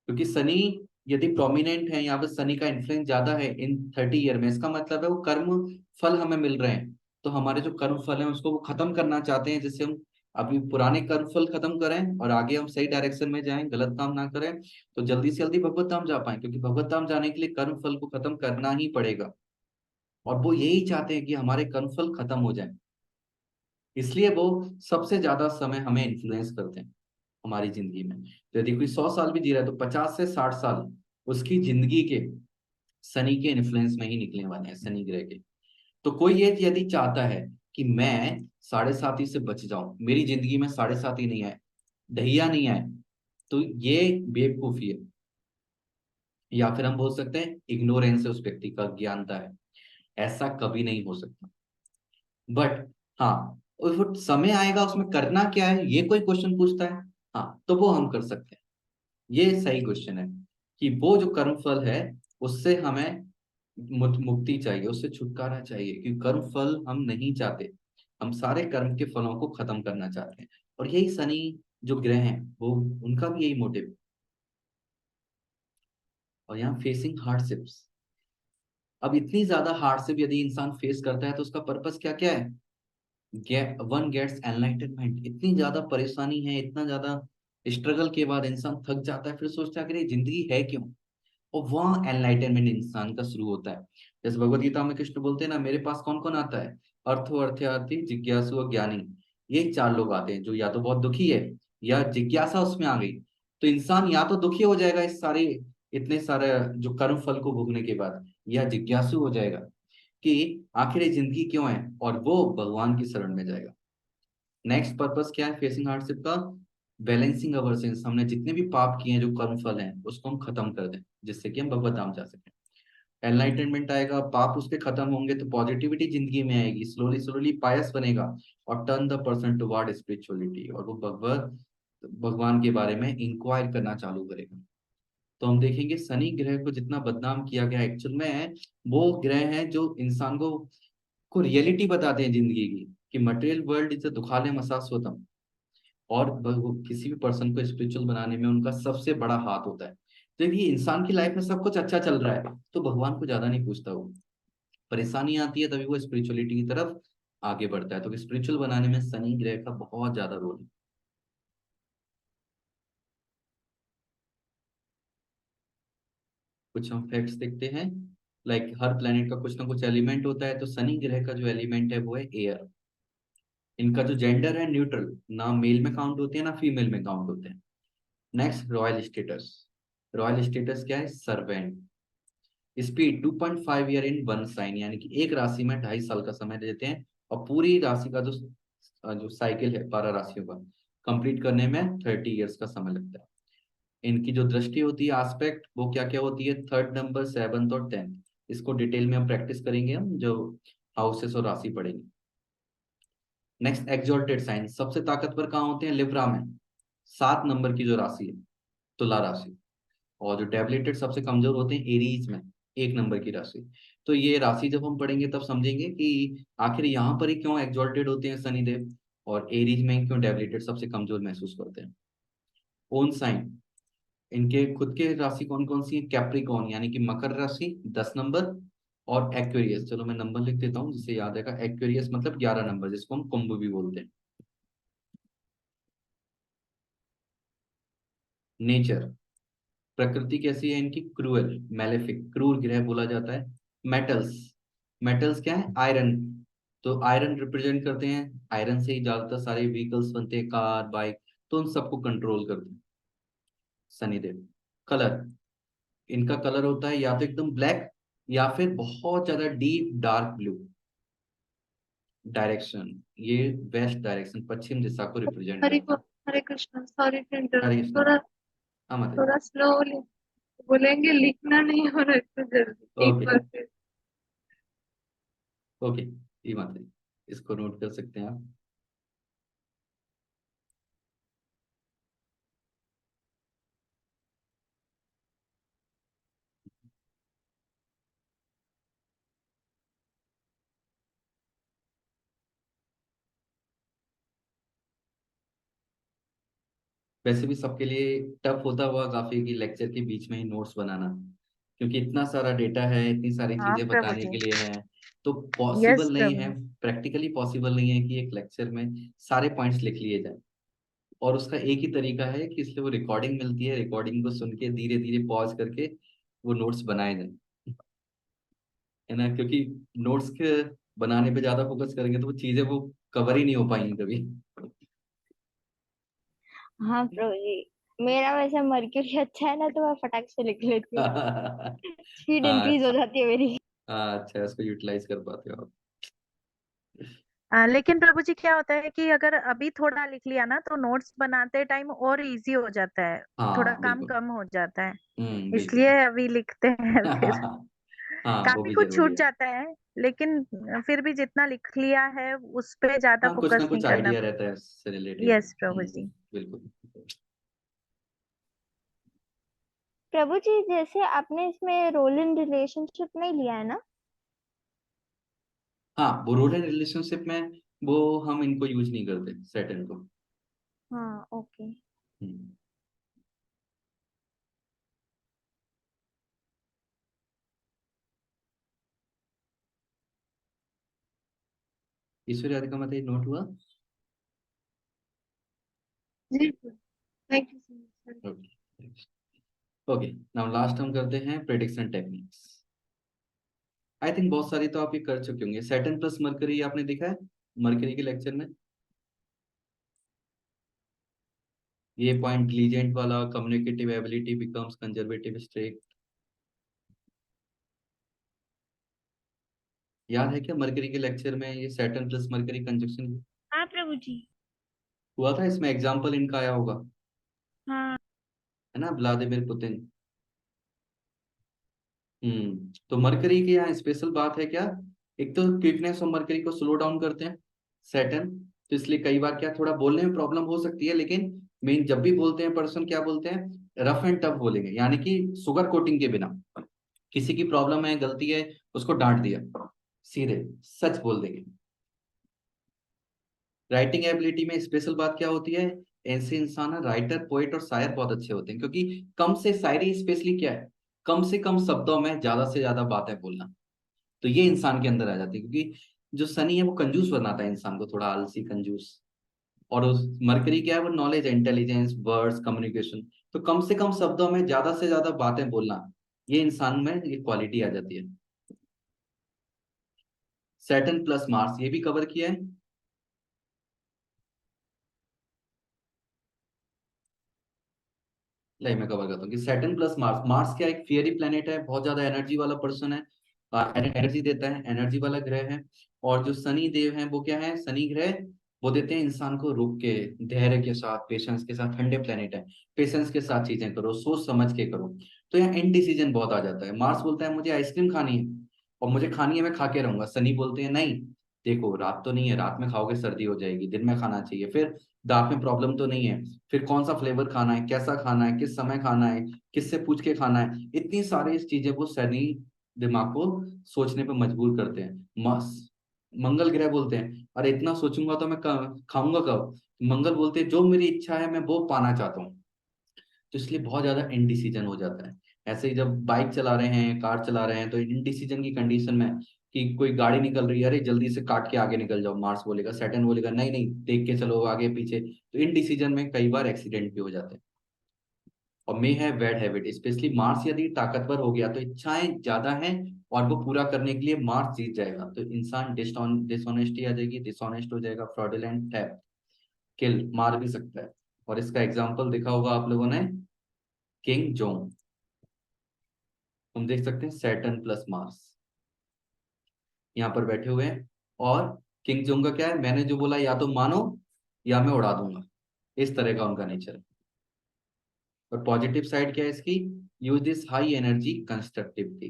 S1: क्योंकि शनि यदि प्रोमिनेंट है, यहाँ पे शनि का इन्फ्लुएंस ज्यादा है इन 30 ईयर में, इसका मतलब है वो कर्म फल हमें मिल रहे हैं। तो हमारे जो कर्म फल है उसको वो खत्म करना चाहते हैं, जिससे हम अभी पुराने कर्म फल खत्म करें और आगे हम सही डायरेक्शन में जाएं, गलत काम ना करें, तो जल्दी से जल्दी भगवत धाम जा पाए। क्योंकि भगवत धाम जाने के लिए कर्म फल को खत्म करना ही पड़ेगा, और वो यही चाहते हैं कि हमारे कर्म फल खत्म हो जाए। इसलिए वो सबसे ज्यादा समय हमें इन्फ्लुएंस करते हैं हमारी जिंदगी में। तो यदि कोई 100 साल भी जी रहा है तो 50 से 60 साल उसकी जिंदगी के शनि के इन्फ्लुएंस में ही निकलने वाले हैं, शनि ग्रह के। तो कोई ये यदि चाहता है कि मैं 7.5 से बच जाऊं, मेरी जिंदगी में 7.5 नहीं आए, ढैया नहीं आए, तो ये बेवकूफी है, या फिर हम बोल सकते हैं इग्नोरेंस है उस व्यक्ति का, ज्ञानता है। ऐसा कभी नहीं हो सकता। बट हाँ, वो समय आएगा उसमें करना क्या है ये कोई क्वेश्चन पूछता है, हाँ तो वो हम कर सकते हैं। ये सही क्वेश्चन है कि वो जो कर्म फल है उससे हमें मुक्ति चाहिए, उससे छुटकारा चाहिए, क्योंकि कर्म फल हम नहीं चाहते। हम सारे कर्म के फलों को खत्म करना चाहते हैं। और यही शनि जो ग्रह हैं वो, उनका भी यही मोटिव। और यहाँ फेसिंग हार्डशिप्स, अब इतनी ज्यादा हार्डशिप यदि इंसान फेस करता है तो उसका पर्पस क्या क्या है, वन गेट्स एनलाइटनमेंट। इतनी ज्यादा परेशानी है, इतना ज्यादा स्ट्रगल के बाद इंसान थक जाता है, फिर सोचता है कि ये जिंदगी है क्यों। और वहाँ एनलाइटनमेंट इंसान का शुरू होता है। जैसे भगवत गीता में कृष्ण बोलते हैं ना, मेरे पास कौन कौन आता है, अर्थो अर्थार्थी जिज्ञासु और ज्ञानी, ये 4 लोग आते हैं जो या तो बहुत दुखी है, या जिज्ञासा उसमें आ गई, तो इंसान या तो दुखी हो जाएगा इस सारे इतने सारे जो कर्म फल को भोगने के बाद, या जिज्ञासु हो जाएगा कि आखिर ये जिंदगी क्यों है, और वो भगवान की शरण में जाएगा। नेक्स्ट पर्पस क्या है फेसिंग हार्डशिप का? बैलेंसिंग अवर सिंस, हमने जितने भी पाप किए हैं, जो कर्म फल हैं, उसको हम खत्म कर दें, जिससे कि हम भगवत धाम जा सकें। एनलाइटनमेंट आएगा, पाप उसके खत्म होंगे तो पॉजिटिविटी जिंदगी में आएगी, स्लोली स्लोली पायस बनेगा, और turn the person toward spirituality, और वो भगवान के बारे में इंक्वायर करना चालू करेगा। तो हम देखेंगे शनि ग्रह को जितना बदनाम किया गया, एक्चुअल में वो ग्रह है जो इंसान को रियलिटी बताते हैं जिंदगी की, कि मटेरियल वर्ल्ड इज दुखालय शाश्वतम, और किसी भी पर्सन को स्पिरिचुअल बनाने में उनका सबसे बड़ा हाथ होता है। जब ये इंसान की लाइफ में सब कुछ अच्छा चल रहा है तो भगवान को ज्यादा नहीं पूछता, वो परेशानी आती है तभी वो स्पिरिचुअलिटी की तरफ आगे बढ़ता है। तो स्पिरिचुअल बनाने में शनि ग्रह का बहुत ज्यादा रोल है। कुछ हम फैक्ट्स देखते हैं, लाइक हर प्लेनेट का कुछ ना कुछ एलिमेंट होता है, तो शनि ग्रह का जो एलिमेंट है वो है एयर। इनका जो जेंडर है न्यूट्रल, ना मेल में काउंट होते हैं ना फीमेल में काउंट होते हैं। Next royal status. Royal status क्या है? Servant. Speed 2.5 year in one sine, यानी कि एक राशि में 2.5 साल का समय देते हैं, और पूरी राशि का जो जो साइकिल है 12 राशियों का कंप्लीट करने में 30 ईयर्स का समय लगता है। इनकी जो दृष्टि होती है एस्पेक्ट, वो क्या क्या होती है? थर्ड नंबर, सेवंथ और 10th। इसको डिटेल में हम प्रैक्टिस करेंगे, हम जो हाउसेस और राशि पढ़ेंगे। नेक्स्ट एक्सॉल्टेड साइन, सबसे ताकतवर कहाँ होते हैं? लिब्रा में, 7 नंबर की जो राशि है, तुला राशि। और जो डेबिलेटेड सबसे कमजोर होते हैं एरीज में, 1 नंबर की राशि। तो ये राशि जब हम पढ़ेंगे तब समझेंगे कि आखिर यहाँ पर ही क्यों एक्सॉल्टेड होते हैं शनिदेव, और एरीज में क्यों डेबिलेटेड सबसे कमजोर महसूस करते हैं। ओन साइन, इनके खुद के राशि कौन कौन सी है? कैप्रिकॉन यानी कि मकर राशि 10 नंबर, और एक्वेरियस, चलो मैं नंबर लिख देता हूँ जिससे याद आएगा। एक्वेरियस मतलब 11 नंबर, जिसको हम कुंभ भी बोलते हैं। नेचर, प्रकृति कैसी है इनकी? क्रूअल, मैलेफिक, क्रूर ग्रह बोला जाता है। मेटल्स, मेटल्स क्या है? आयरन। तो आयरन रिप्रेजेंट करते हैं, आयरन से ही ज्यादातर सारे व्हीकल्स बनते हैं, कार बाइक, तो उन सबको कंट्रोल करते हैं शनिदेव। कलर, इनका कलर होता है या तो एकदम ब्लैक, या फिर बहुत ज्यादा डीप डार्क ब्लू। डायरेक्शन, ये वेस्ट डायरेक्शन, पश्चिम दिशा को रिप्रेजेंट
S4: हरे
S1: करता
S4: को
S1: है।
S4: हरे कृष्णा, सॉरी टू
S1: हरे
S4: इंटरप्ट,
S1: कृष्णा।
S4: थोड़ा
S1: हाँ माता जी।
S4: थोड़ा स्लोली बोलेंगे, लिखना नहीं हो रहा है इतना जल्दी, एक
S1: ओके
S4: बार फिर।
S1: ओके, ये माता जी, इसको नोट कर सकते हैं आप। वैसे भी सबके लिए टफ होता हुआ काफी कि लेक्चर के बीच में ही नोट्स बनाना, क्योंकि इतना सारा डेटा है, इतनी सारी
S2: हाँ
S1: चीजें
S2: प्रभु
S1: बताने
S2: जी।
S1: के लिए है, तो
S2: यस
S1: पॉसिबल नहीं है,
S2: प्रभु।
S1: प्रैक्टिकली पॉसिबल नहीं है कि एक लेक्चर में सारे पॉइंट्स लिख लिए जाए। और उसका एक ही तरीका है कि इसलिए वो रिकॉर्डिंग मिलती है, रिकॉर्डिंग को सुन के धीरे धीरे पॉज करके वो नोट्स बनाए जाए, है ना, क्योंकि नोट्स के बनाने पे ज्यादा फोकस करेंगे तो वो चीजें वो कवर ही नहीं हो पाएंगी कभी।
S3: हाँ प्रभु जी, मेरा वैसे मर्क्यूरी अच्छा है ना, तो मैं फटाक से लिख लेती हूँ।
S1: हाँ
S3: स्पीड इंक्रीज हो जाती है मेरी।
S1: अच्छा, इसको यूटिलाइज कर पाते हो आप।
S2: लेकिन प्रभु जी क्या होता है कि अगर अभी थोड़ा लिख लिया ना तो नोट्स बनाते टाइम और इजी हो जाता है, थोड़ा
S1: हाँ
S2: काम
S1: बिल्कुल।
S2: कम हो जाता है,
S1: बिल्कुल।
S2: इसलिए अभी लिखते हैं फिर।
S1: हाँ वो
S2: काफी
S1: भी
S2: कुछ
S1: जरूरी
S2: छूट
S1: है।
S2: जाता है, लेकिन फिर भी जितना लिख लिया है उस पे ज्यादा
S1: हाँ कुछ ना
S2: फोकस नहीं
S1: कुछ
S2: करना।
S1: आइडिया रहता है इससे रिलेटेड।
S2: यस प्रभु जी।
S1: बिल्कुल।
S3: प्रभु जी, जैसे आपने इसमें रोल इन रिलेशनशिप नहीं लिया है ना?
S1: हाँ वो रूरल रिलेशनशिप में वो हम इनको यूज नहीं करते, सैटर्न को।
S3: हाँ, ओके।
S1: हम्म। ईश्वर याद का मतलब नोट हुआ।
S4: जी thank you so much.
S1: Okay okay, now last हम करते हैं प्रेडिक्शन टेक्निक्स। आई थिंक बहुत सारी तो आप ये कर चुके होंगे, सैटर्न प्लस मरकरी आपने देखा है मरकरी के लेक्चर में? ये पॉइंट डिलीजेंट वाला, communicative ability becomes conservative straight. याद है क्या मरकरी के लेक्चर में ये सैटर्न प्लस मरकरी कंजक्शन
S3: हाँ प्रभु जी।
S1: हुआ था, इसमें एग्जाम्पल इनका आया होगा,
S3: हाँ।
S1: है ना, व्लादिमीर पुतिन। तो मरकरी के यहाँ स्पेशल बात है क्या, एक तो क्विकनेस ऑफ मरकरी को स्लो डाउन करते हैं सैटर्न, तो इसलिए कई बार क्या थोड़ा बोलने में प्रॉब्लम हो सकती है, लेकिन मेन जब भी बोलते हैं पर्सन क्या बोलते हैं, रफ एंड टफ बोलेंगे, यानी कि शुगर कोटिंग के बिना। किसी की प्रॉब्लम है, गलती है, उसको डांट दिया, सीधे सच बोल देंगे। राइटिंग एबिलिटी में स्पेशल बात क्या होती है, ऐसे इंसान राइटर पोएट और शायर बहुत अच्छे होते हैं, क्योंकि कम से शायरी स्पेशली क्या है, कम से कम शब्दों में ज्यादा से ज्यादा बातें बोलना, तो ये इंसान के अंदर आ जाती है। क्योंकि जो सनी है वो कंजूस बनाता है इंसान को, थोड़ा आलसी कंजूस, और उस मरकरी क्या है, वो नॉलेज, इंटेलिजेंस, वर्ड्स, कम्युनिकेशन, तो कम से कम शब्दों में ज्यादा से ज्यादा बातें बोलना, ये इंसान में ये क्वालिटी आ जाती है। सैटर्न प्लस मार्स ये भी कवर किया है। लाइक मैं कवर करता हूँ कि सैटर्न प्लस मार्स, मार्स क्या एक फियरी प्लेनेट है, बहुत ज्यादा एनर्जी वाला पर्सन है, एनर्जी देता है, एनर्जी वाला ग्रह है। और जो शनि देव है वो क्या है, शनि ग्रह वो देते हैं इंसान को रुक के, धैर्य के साथ, पेशेंस के साथ, ठंडे प्लेनेट है, पेशेंस के साथ चीजें करो, सोच समझ के करो। तो यहाँ इनडिसीजन बहुत आ जाता है। मार्स बोलता है मुझे आइसक्रीम खानी है और मुझे खानी है, मैं खा के रहूंगा। शनि बोलते हैं नहीं, देखो रात तो नहीं है, रात में खाओगे सर्दी हो जाएगी, दिन में खाना चाहिए, फिर दांत में प्रॉब्लम तो नहीं है, फिर कौन सा फ्लेवर खाना है, कैसा खाना है, किस समय खाना है, किससे पूछ के खाना है, इतनी सारी चीजें वो शनि दिमाग को सोचने पे मजबूर करते हैं। मस मंगल ग्रह बोलते हैं अरे इतना सोचूंगा तो मैं खाऊंगा कब। मंगल बोलते हैं जो मेरी इच्छा है मैं वो पाना चाहता हूँ, तो इसलिए बहुत ज्यादा इनडिसीजन हो जाता है। ऐसे ही जब बाइक चला रहे हैं, कार चला रहे हैं, तो इनडिसीजन की कंडीशन में कि कोई गाड़ी निकल रही है, अरे जल्दी से काट के आगे निकल जाओ, मार्स बोलेगा, सैटर्न बोलेगा नहीं नहीं देख के चलो आगे पीछे, तो इनडिसीजन में कई बार एक्सीडेंट भी हो जाते हैं। और मे है बैड हैबिट, स्पेशली मार्स यदि ताकतवर हो गया तो इच्छाएं ज्यादा हैं और वो पूरा करने के लिए मार्स जीत जाएगा, तो इंसान डिसऑनेस्टी आ जाएगी, डिसऑनेस्ट हो जाएगा, फ्रॉडुलेंट, थेफ्ट, किल, मार भी सकता है। और इसका एग्जाम्पल देखा होगा आप लोगों ने, किंग जोंग। हम देख सकते हैं सैटर्न प्लस मार्स यहाँ पर बैठे हुए हैं, और किंग जोंग का क्या है, मैंने जो बोला या तो मानो या मैं उड़ा दूंगा, इस तरह का उनका नेचर है। और पॉजिटिव साइड क्या है इसकी, use this high energy constructively,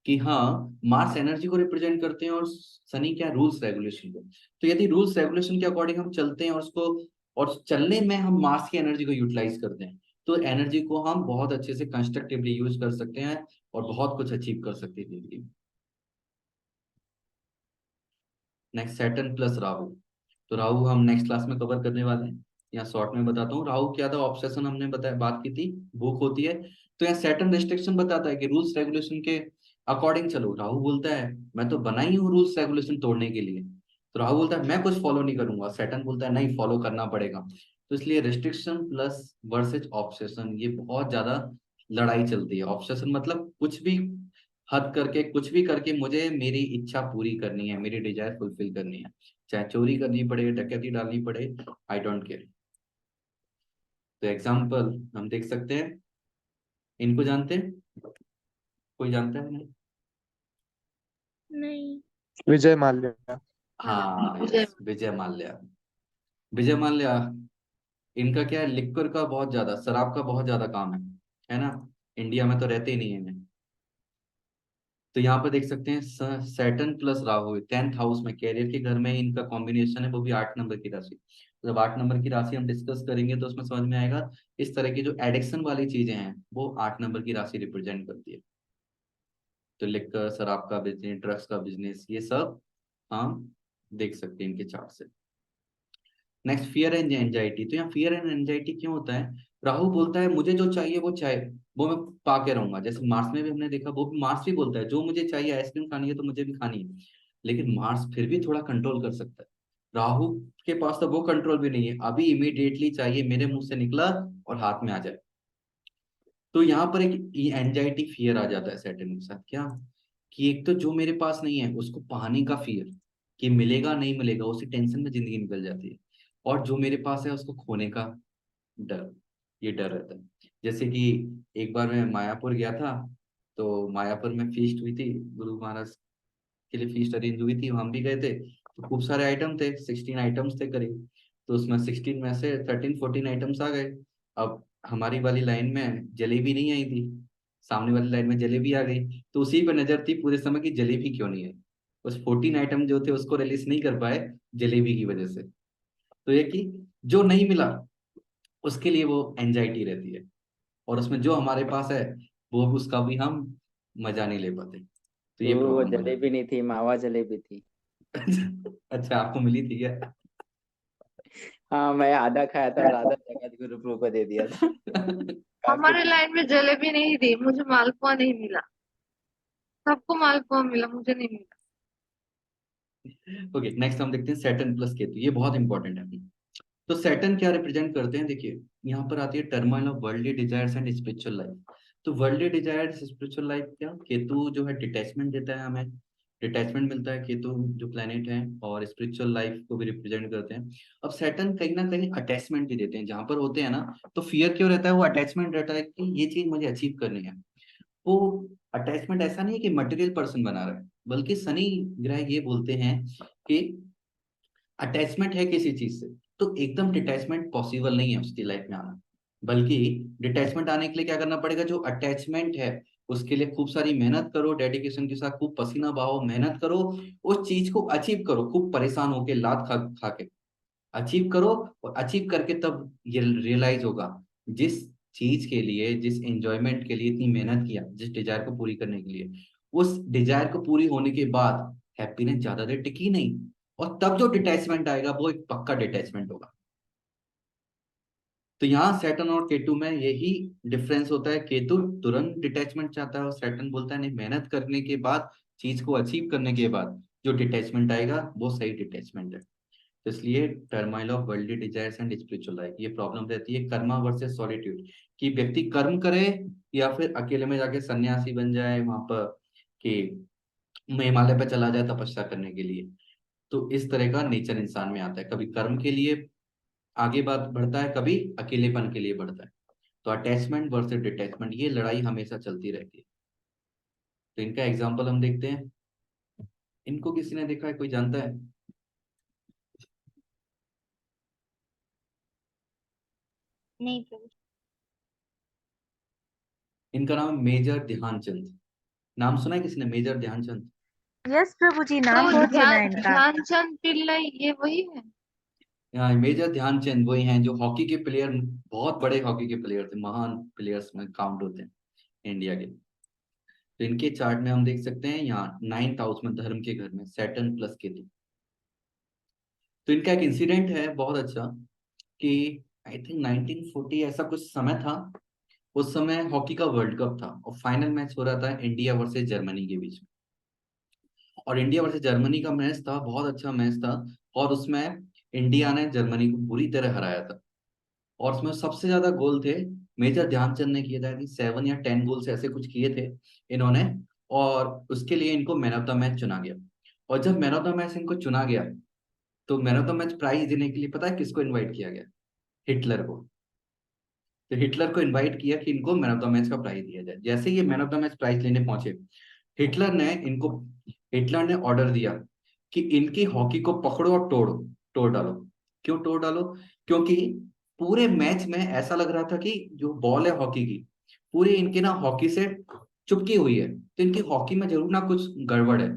S1: कि हाँ मार्स एनर्जी को रिप्रेजेंट करते हैं और शनि क्या, रूल्स रेगुलेशन को। तो यदि रूल्स रेगुलेशन के अकॉर्डिंग हम चलते हैं और उसको, और चलने में हम मार्स की एनर्जी को यूटिलाइज करते हैं, तो एनर्जी को हम बहुत अच्छे से कंस्ट्रक्टिवली यूज कर सकते हैं और बहुत कुछ अचीव कर सकते हैं जिंदगी में। नेक्स्ट सैटर्न प्लस राहु, तो राहु हम नेक्स्ट क्लास में कवर करने वाले हैं। यहाँ शॉर्ट में बताता हूँ, राहु क्या था, ऑब्सेशन हमने बताया, बात की थी, भूख होती है। तो यहाँ सैटर्न रिस्ट्रिक्शन बताता है कि रूल्स रेगुलेशन के अकॉर्डिंग चलो। राहु बोलता है मैं तो बना ही हूँ रूल्स रेगुलेशन तोड़ने के लिए, तो राहु बोलता है मैं कुछ फॉलो नहीं करूंगा, सैटर्न बोलता है नहीं फॉलो करना पड़ेगा। तो इसलिए रिस्ट्रिक्शन प्लस वर्सेज ऑब्सेशन, ये बहुत ज्यादा लड़ाई चलती है। ऑब्सेशन मतलब कुछ भी हद करके, कुछ भी करके मुझे मेरी इच्छा पूरी करनी है, मेरी डिजायर फुलफिल करनी है, चाहे चोरी करनी पड़े, डकैती डालनी पड़े, आई डोंट केयर। तो एग्जाम्पल हम देख सकते हैं, इनको जानते हैं, कोई जानता है नहीं?
S3: नहीं।
S5: विजय माल्या।
S1: हाँ
S4: विजय।
S1: यस, विजय माल्या। विजय माल्या, इनका क्या है, लिक्वर का बहुत ज्यादा, शराब का बहुत ज्यादा काम है ना, इंडिया में तो रहते ही नहीं है। तो यहाँ पे देख सकते हैं Saturn plus Rahu 10th house में, कैरियर के घर में इनका कॉम्बिनेशन है, वो भी 8 नंबर की राशि। तो जब 8 नंबर की राशि हम डिस्कस करेंगे तो उसमें समझ में आएगा, इस तरह की जो एडिक्शन वाली चीजें हैं वो 8 नंबर की राशि रिप्रेजेंट करती है। तो लिक्कर, शराब का बिजनेस, ड्रग्स का बिजनेस, ये सब हम देख सकते हैं इनके चार्ट से। नेक्स्ट फियर एंड एंजाइटी, तो यहाँ फियर एंड एंजाइटी क्यों होता है, राहु बोलता है मुझे जो चाहिए वो चाहे वो मैं पा के रहूंगा, जैसे मार्स में भी हमने देखा, वो भी मार्स भी बोलता है जो मुझे चाहिए, आइसक्रीम खानी है तो मुझे भी खानी है, लेकिन मार्स फिर भी थोड़ा कंट्रोल कर सकता है। राहु के पास तो वो कंट्रोल भी नहीं है, अभी इमीडिएटली चाहिए, मेरे मुंह से निकला और हाथ में आ जाए। तो यहाँ पर एक एंजाइटी फियर आ जाता है सैटर्न के साथ, क्या कि एक तो जो मेरे पास नहीं है उसको पाने का फियर, कि मिलेगा नहीं मिलेगा, उसी टेंशन में जिंदगी निकल जाती है, और जो मेरे पास है उसको खोने का डर, ये डर रहता है। जैसे कि एक बार मैं मायापुर गया था, तो मायापुर में फीस्ट हुई थी, गुरु महाराज के लिए फीस्ट अरेंज हुई थी, हम भी गए थे। तो खूब सारे आइटम थे, 16 आइटम्स थे करीब। तो उसमें 16 में से 13-14 आइटम्स आ गए। अब हमारी वाली लाइन में जलेबी नहीं आई थी, सामने वाली लाइन में जलेबी आ गई। तो उसी पर नजर थी पूरे समय की जलेबी क्यों नहीं है। उस 14 आइटम जो थे उसको रिलीज नहीं कर पाए जलेबी की वजह से। तो ये कि जो नहीं मिला उसके लिए वो एंजाइटी रहती है, और उसमें जो हमारे पास है वो उसका भी हम मजा नहीं ले पाते। तो ये
S5: वो
S1: प्रॉब्लम हो जाती
S5: जलेबी नहीं थी, मावा जलेबी थी।
S1: है। अच्छा, आपको मिली थी क्या?
S5: हाँ, मैं आधा खाया था और आधा जगत गुरु प्रभु को दे दिया था। काफी
S4: हमारे लाइन में जलेबी नहीं दी, मुझे मालपुआ नहीं मिला। सबको मालपुआ मिला, मुझे नहीं मिला।
S1: ओके, नेक्स्ट हम देखते हैं सैटर्न प्लस केतु, ये बहुत इंपॉर्टेंट है। तो सैटर्न क्या रिप्रेजेंट करते हैं, देखिए यहाँ पर आती है turmoil of worldly desires and spiritual life. तो वर्ल्डली डिजायर्स स्पिरिचुअल लाइफ क्या, केतु जो है डिटैचमेंट देता है, हमें डिटैचमेंट मिलता है केतु जो प्लेनेट है, और स्पिरिचुअल लाइफ को भी रिप्रेजेंट करते हैं। अब सैटर्न कहीं ना कहीं अटैचमेंट भी देते हैं, जहां पर होते हैं ना, तो फियर क्यों रहता है, वो अटैचमेंट रहता है कि ये चीज मुझे अचीव करनी है। वो अटैचमेंट ऐसा नहीं है कि मटेरियल पर्सन बना रहा है, बल्कि शनि ग्रह ये बोलते हैं कि अटैचमेंट है किसी चीज से, तो एकदम डिटैचमेंट पॉसिबल नहीं है उसकी लाइफ में आना। बल्कि डिटैचमेंट आने के लिए क्या करना पड़ेगा, जो अटैचमेंट है उसके लिए खूब सारी मेहनत करो, डेडिकेशन के साथ खूब पसीना बहाओ, मेहनत करो, उस चीज को अचीव करो, खूब परेशान होके लात खा खा के अचीव करो। और अचीव करके तब ये रियलाइज होगा, जिस चीज के लिए, जिस एंजॉयमेंट के लिए इतनी मेहनत किया, जिस डिजायर को पूरी करने के लिए, उस डिजायर को पूरी होने के बाद हैप्पीनेस ज्यादा देर टिकी नहीं। और तब जो डिटैचमेंट आएगा वो एक पक्का डिटैचमेंट होगा। तो यहाँ सैटर्न और केतु में यही डिफरेंस होता है, केतु तुरंत डिटैचमेंट चाहता है और सैटर्न बोलता है नहीं, मेहनत करने के बाद, चीज को अचीव करने के बाद जो डिटैचमेंट आएगा वो सही डिटैचमेंट है। तो इसलिए turmoil of worldly desires and spiritual life, ये प्रॉब्लम रहती है कर्मा वर्सेस सॉलिट्यूड, कि व्यक्ति कर्म करे या फिर अकेले में जाके सन्यासी बन जाए वहां पर, कि हिमालय पे चला जाए तपस्या करने के लिए। तो इस तरह का नेचर इंसान में आता है, कभी कर्म के लिए आगे बात बढ़ता है, कभी अकेलेपन के लिए बढ़ता है। तो अटैचमेंट वर्सेस डिटैचमेंट, ये लड़ाई हमेशा चलती रहती है। तो इनका एग्जाम्पल हम देखते हैं। इनको किसी ने देखा है, कोई जानता है?
S3: नहीं प्रभु।
S1: इनका नाम है मेजर ध्यानचंद। नाम सुना है किसी ने, मेजर ध्यानचंद?
S2: यस प्रभु जी,
S4: तो
S2: नाम बहुत सुना है इनका।
S4: ध्यानचंद पिल्लई ये वही है?
S1: यहाँ मेजर ध्यानचंद वही हैं जो हॉकी के प्लेयर, बहुत बड़े हॉकी के प्लेयर थे, महान प्लेयर्स में काउंट होते हैं इंडिया के। तो इनके चार्ट में हम देख सकते हैं यहाँ 9th हाउस में धर्म के घर में सैटर्न प्लस केतु। तो इनका एक इंसिडेंट है बहुत अच्छा, कि आई थिंक 1940 ऐसा कुछ समय था। उस समय हॉकी का वर्ल्ड कप था और फाइनल मैच हो रहा था इंडिया वर्सेस जर्मनी के बीच में। और इंडिया वर्सेस जर्मनी का मैच था, बहुत अच्छा मैच था। और उसमें इंडिया ने जर्मनी को बुरी तरह हराया था। और उसमें सबसे ज्यादा गोल थे मेजर ध्यानचंद ने किए थे, कि 7 या 10 गोल्स ऐसे कुछ किए थे इन्होंने। और उसके लिए इनको मैन ऑफ द मैच चुना गया। और जब मैन ऑफ द मैच इनको चुना गया, तो man of the match prize देने के लिए पता है किसको इनवाइट किया गया? हिटलर को। तो हिटलर को इनवाइट किया कि इनको मैन ऑफ द मैच का प्राइज दिया जाए। जैसे ही ये man of the match prize लेने पहुंचे, हिटलर ने इनको हिटलर ने ऑर्डर दिया कि इनकी हॉकी को पकड़ो और तोड़ो, तोड़ डालो। क्यों तोड़ डालो? क्योंकि पूरे मैच में ऐसा लग रहा था कि जो बॉल है हॉकी की, पूरी इनकी ना हॉकी से चुपकी हुई है, तो इनकी हॉकी में जरूर ना कुछ गड़बड़ है।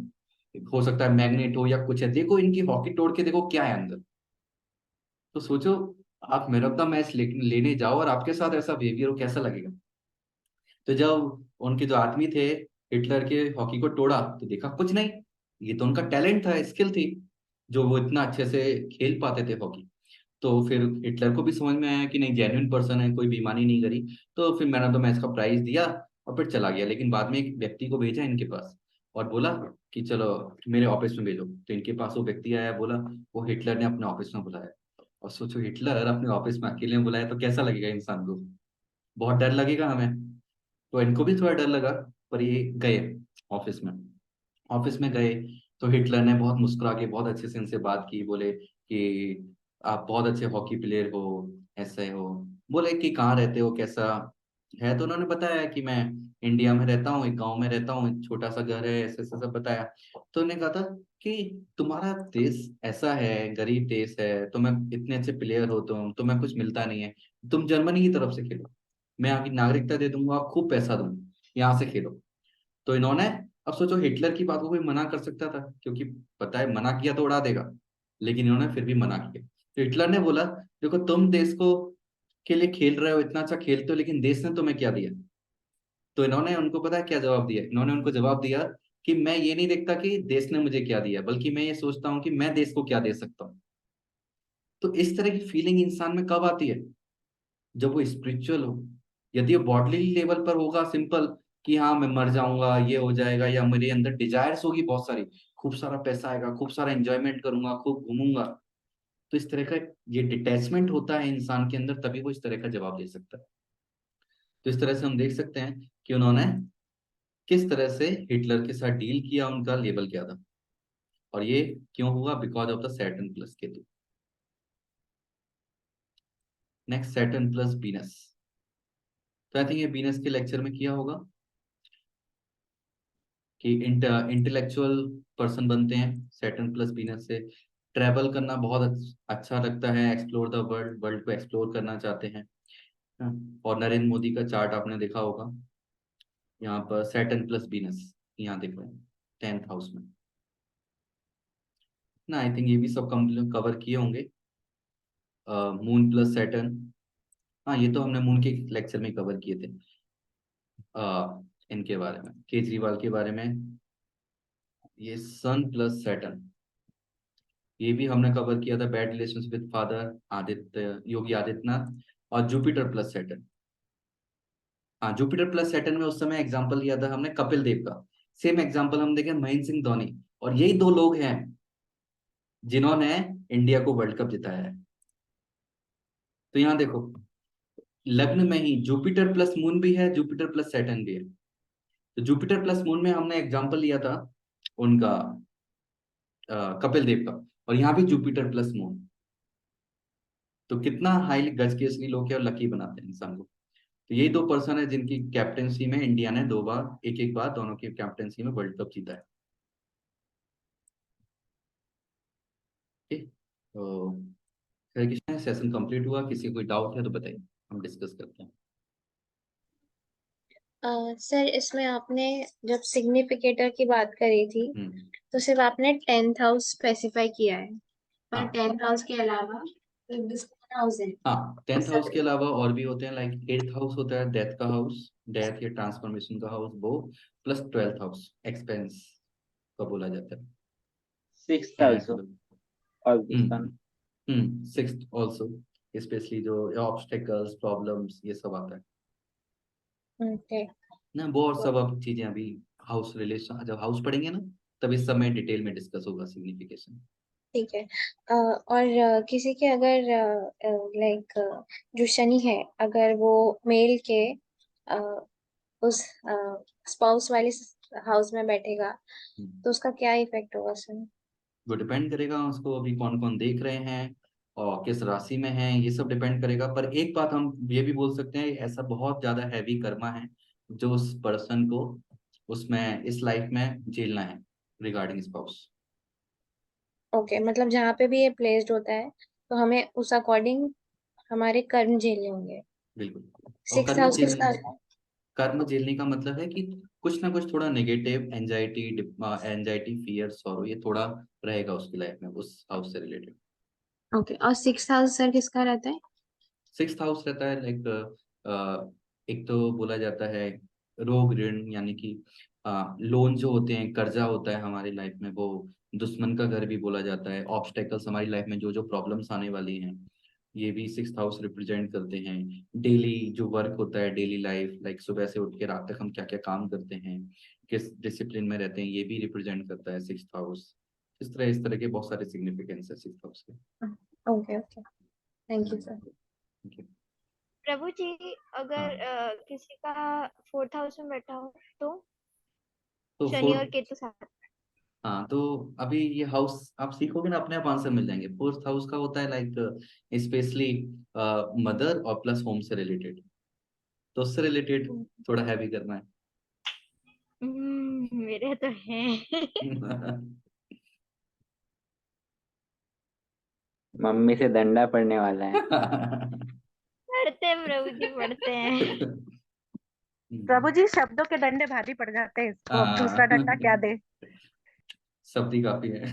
S1: हो सकता है मैग्नेट हो या कुछ है, देखो इनकी हॉकी तोड़ के देखो क्या है अंदर। तो सोचो, आप मैन ऑफ द मैच लेने जाओ और आपके साथ ऐसा बिहेवियर हो, कैसा लगेगा? तो जब उनके जो आदमी थे, हिटलर के हॉकी को तोड़ा, तो देखा कुछ नहीं, ये तो उनका टैलेंट था, स्किल थी, जो वो इतना अच्छे से खेल पाते थे हॉकी। तो फिर हिटलर को भी समझ में आया कि नहीं, जेन्युइन पर्सन है, कोई बेईमानी नहीं करी। तो फिर मैन ऑफ द मैच का प्राइज दिया और फिर चला गया। लेकिन बाद में एक व्यक्ति को भेजा इनके पास और बोला कि चलो मेरे ऑफिस में भेजो। तो इनके पास वो व्यक्ति आया, बोला वो हिटलर ने अपने ऑफिस में बुलाया। और सोचो, हिटलर अपने ऑफिस में अकेले में बुलाया तो कैसा लगेगा इंसान को? बहुत डर लगेगा हमें। तो इनको भी थोड़ा डर लगा। पर ये गए ऑफिस में। ऑफिस में गए तो हिटलर ने बहुत मुस्कुरा के बहुत अच्छे से इनसे बात की, बोले कि आप बहुत अच्छे हॉकी प्लेयर हो, ऐसे हो। बोले कि कहाँ रहते हो, कैसा है, तो उन्होंने बताया कि मैं इंडिया में रहता हूँ, एक गांव में रहता हूँ, एक छोटा सा घर है, ऐसे ऐसे सब बताया। तो उन्होंने कहा था कि तुम्हारा देश ऐसा है, गरीब देश है, तुम्हें इतने अच्छे प्लेयर हो, तुम्हें कुछ मिलता नहीं है, तुम जर्मनी की तरफ से खेलो, मैं आपकी नागरिकता दे दूंगा, खूब पैसा दूंगा, यहाँ से खेलो। तो इन्होंने, अब सोचो हिटलर की बात को कोई मना कर सकता था, क्योंकि पता है मना किया तो उड़ा देगा, लेकिन इन्होंने फिर भी मना किया। तो हिटलर ने बोला देखो तुम देश को के लिए खेल रहे हो, इतना अच्छा खेलते हो, लेकिन देश ने तुम्हें क्या दिया। तो इन्होंने उनको पता है क्या जवाब दिया, इन्होंने उनको जवाब दिया कि मैं ये नहीं देखता कि देश ने मुझे क्या दिया, बल्कि मैं ये सोचता हूँ कि मैं देश को क्या दे सकता हूँ। तो इस तरह की फीलिंग इंसान में कब आती है, जब वो स्पिरिचुअल हो। यदि वो बॉडली लेवल पर होगा सिंपल, कि हाँ मैं मर जाऊंगा, ये हो जाएगा, या मेरे अंदर डिजायर्स होगी बहुत सारी, खूब सारा पैसा आएगा, खूब सारा एंजॉयमेंट करूंगा, खूब घूमूंगा, तो इस तरह का ये डिटैचमेंट होता है इंसान के अंदर, तभी वो इस तरह का जवाब दे सकता है। तो इस तरह से हम देख सकते हैं कि उन्होंने किस तरह से हिटलर के साथ डील किया, उनका लेबल क्या था, और ये क्यों हुआ, because of the Saturn plus Ketu. Next Saturn plus Venus. तो आई थिंक ये वीनस के लेक्चर में किया होगा कि इंटेलेक्चुअल पर्सन बनते हैं सैटर्न प्लस वीनस से, ट्रैवल करना बहुत अच्छा लगता है, एक्सप्लोर द वर्ल्ड, वर्ल्ड को एक्सप्लोर करना चाहते हैं। हाँ, और नरेंद्र मोदी का चार्ट आपने देखा होगा, यहाँ पर सैटर्न प्लस वीनस यहाँ देख रहे हैं 10th हाउस में ना। आई थिंक ये भी सब कवर किए होंगे। मून प्लस सैटर्न, हाँ ये तो हमने मून के लेक्चर में कवर किए थे। इनके बारे में, केजरीवाल के बारे में, ये सन प्लस सैटर्न, ये भी हमने कवर किया था, bad relations with father, Aditya, Yogi Adityanath. और जुपिटर प्लस सैटर्न, हाँ जुपिटर प्लस सैटर्न में उस समय एग्जांपल लिया था हमने कपिल देव का, सेम एग्जांपल हम देखें महेंद्र सिंह धोनी, और यही दो लोग हैं जिन्होंने इंडिया को वर्ल्ड कप जिताया है। तो यहाँ देखो, लग्न में ही जुपिटर प्लस मून भी है, जुपिटर प्लस सैटर्न भी है। तो जुपिटर प्लस मून में हमने एग्जांपल लिया था उनका, कपिल देव का, और यहाँ भी जुपिटर प्लस मून। तो कितना हाईली गजकेसरी लोग हैं और लकी बनाते हैं इंसान को। तो यही दो पर्सन है जिनकी कैप्टेंसी में इंडिया ने 2 बार, एक एक बार दोनों की कैप्टेंसी में वर्ल्ड कप जीता है। ठीक, तो हरे कृष्ण, सेशन कंप्लीट हुआ, किसी को कोई डाउट है तो बताइए, हम डिस्कस करते हैं।
S6: सर इसमें आपने जब सिग्निफिकेटर की बात करी थी
S1: हम्म,
S6: तो सिर्फ आपने 10th हाउस स्पेसिफाई किया है, पर
S1: हाँ
S6: 10th हाउस के अलावा दूसरा हाउस है।
S1: हाँ, 10th हाउस के
S6: सर
S1: अलावा और भी होते हैं, लाइक 8th हाउस होता है डेथ का हाउस, डेथ या ट्रांसफॉर्मेशन का हाउस वो, प्लस 12th हाउस एक्सपेंस का बोला जाता है।
S5: 6th also of the sun.
S1: 6th also, specially जो ऑब्स्टेकल्स, प्रॉब्लम्स, ये सब आता है
S6: ओके
S1: ना, वो और सब अब चीजें अभी हाउस रिलेशन, जब हाउस पढ़ेंगे ना तब इस समय डिटेल में डिस्कस होगा सिग्निफिकेशन।
S6: ठीक है। और किसी के अगर लाइक जो शनि है अगर वो मेल के अ, उस स्पाउस वाले हाउस में बैठेगा तो उसका क्या इफेक्ट होगा सर?
S1: वो डिपेंड करेगा उसको अभी कौन कौन देख रहे हैं और किस राशि में है, ये सब डिपेंड करेगा। पर एक बात हम ये भी बोल सकते हैं, ऐसा बहुत ज्यादा हैवी कर्मा है जो उस पर्सन को उसमें इस लाइफ में झेलना है रिगार्डिंग स्पाउस।
S6: ओके मतलब जहाँ पे भी ये प्लेस्ड होता है तो हमें उस अकॉर्डिंग हमारे कर्म झेलने होंगे।
S1: बिल्कुल, और
S6: 6th हाउस किसका आता है?
S1: कर्म झेलने का मतलब है कि कुछ ना कुछ थोड़ा negative, anxiety, anxiety, fear, sorrow, ये थोड़ा रहेगा उसकी लाइफ में उस हाउस से रिलेटेड।
S6: ओके और 6th हाउस सर किसका रहता है?
S1: 6th हाउस रहता है लाइक, एक तो बोला जाता है रोग ऋण, यानी कि लोन जो होते हैं, कर्जा होता है हमारी लाइफ में, वो दुश्मन का घर भी बोला जाता है। ऑब्स्टेकल्स हमारी लाइफ में जो जो प्रॉब्लम्स आने वाली हैं, ये भी 6th हाउस रिप्रेजेंट करते हैं। डेली जो वर्क होता है, डेली लाइफ, लाइक सुबह से उठ के रात तक हम क्या क्या काम करते हैं, किस डिसिप्लिन में रहते हैं, ये भी रिप्रेजेंट करता है 6th हाउस। इस तरह के बहुत सारे सिग्निफिकेंस है 6th हाउस के।
S6: Okay okay thank you sir.
S1: Thank you.
S3: प्रभु जी, अगर
S1: हाँ,
S3: किसी का 4th हाउस में बैठा हो तो
S1: तो
S3: शनि और
S1: फोर्थ
S3: केतु साथ।
S1: हाँ, तो अभी ये हाउस आप सीखोगे ना, अपने आप आंसर मिल जाएंगे। फोर्थ हाउस का होता है लाइक स्पेशली मदर और प्लस होम से रिलेटेड, तो उससे रिलेटेड थोड़ा हैवी करना
S3: मेरे तो हैं।
S1: है।
S5: मम्मी से डंडा पड़ने वाला है।
S3: पढ़ते हैं प्रभु जी, पढ़ते हैं।
S2: प्रभु जी, शब्दों के डंडे भारी पड़ जाते हैं इसको, अब दूसरा डंडा क्या दे।
S1: शब्द ही काफी है।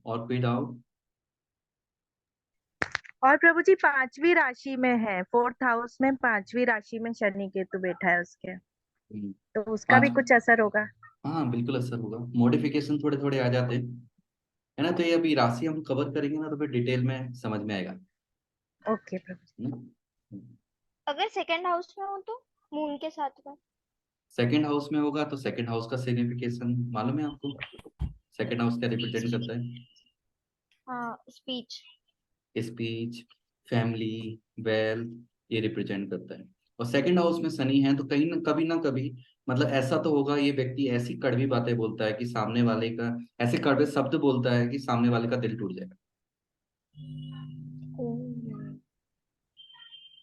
S1: और कोई डाउट?
S2: और प्रभु जी 5वीं राशि में है, 4th हाउस में 5वीं राशि में शनि केतु बैठा है उसके, तो उसका भी
S1: पांच,
S2: कुछ असर होगा।
S1: हाँ बिल्कुल असर होगा, मॉडिफिकेशन थोड़े थोड़े आ जाते हैं, है ना। तो ये अभी राशि हम कवर करेंगे ना, तो फिर डिटेल में समझ में आएगा,
S2: ओके प्रभु जी।
S1: है ना।
S3: अगर सेकंड हाउस में हो तो मून के साथ में।
S1: सेकंड हाउस में होगा तो सेकंड हाउस का सिग्निफिकेशन मालूम है आपको? सेकंड हाउस क्या रिप्रेजेंट करता है?
S3: हाँ, स्पीच।
S1: स्पीच, फैमिली, वेल्थ, ये रिप्रेजेंट करता है। और सेकंड हाउस में शनि है तो कहीं ना कभी मतलब ऐसा तो होगा, ये व्यक्ति ऐसी कड़वी बातें बोलता है कि सामने वाले का, ऐसे कड़वे शब्द बोलता है कि सामने वाले का दिल टूट जाएगा,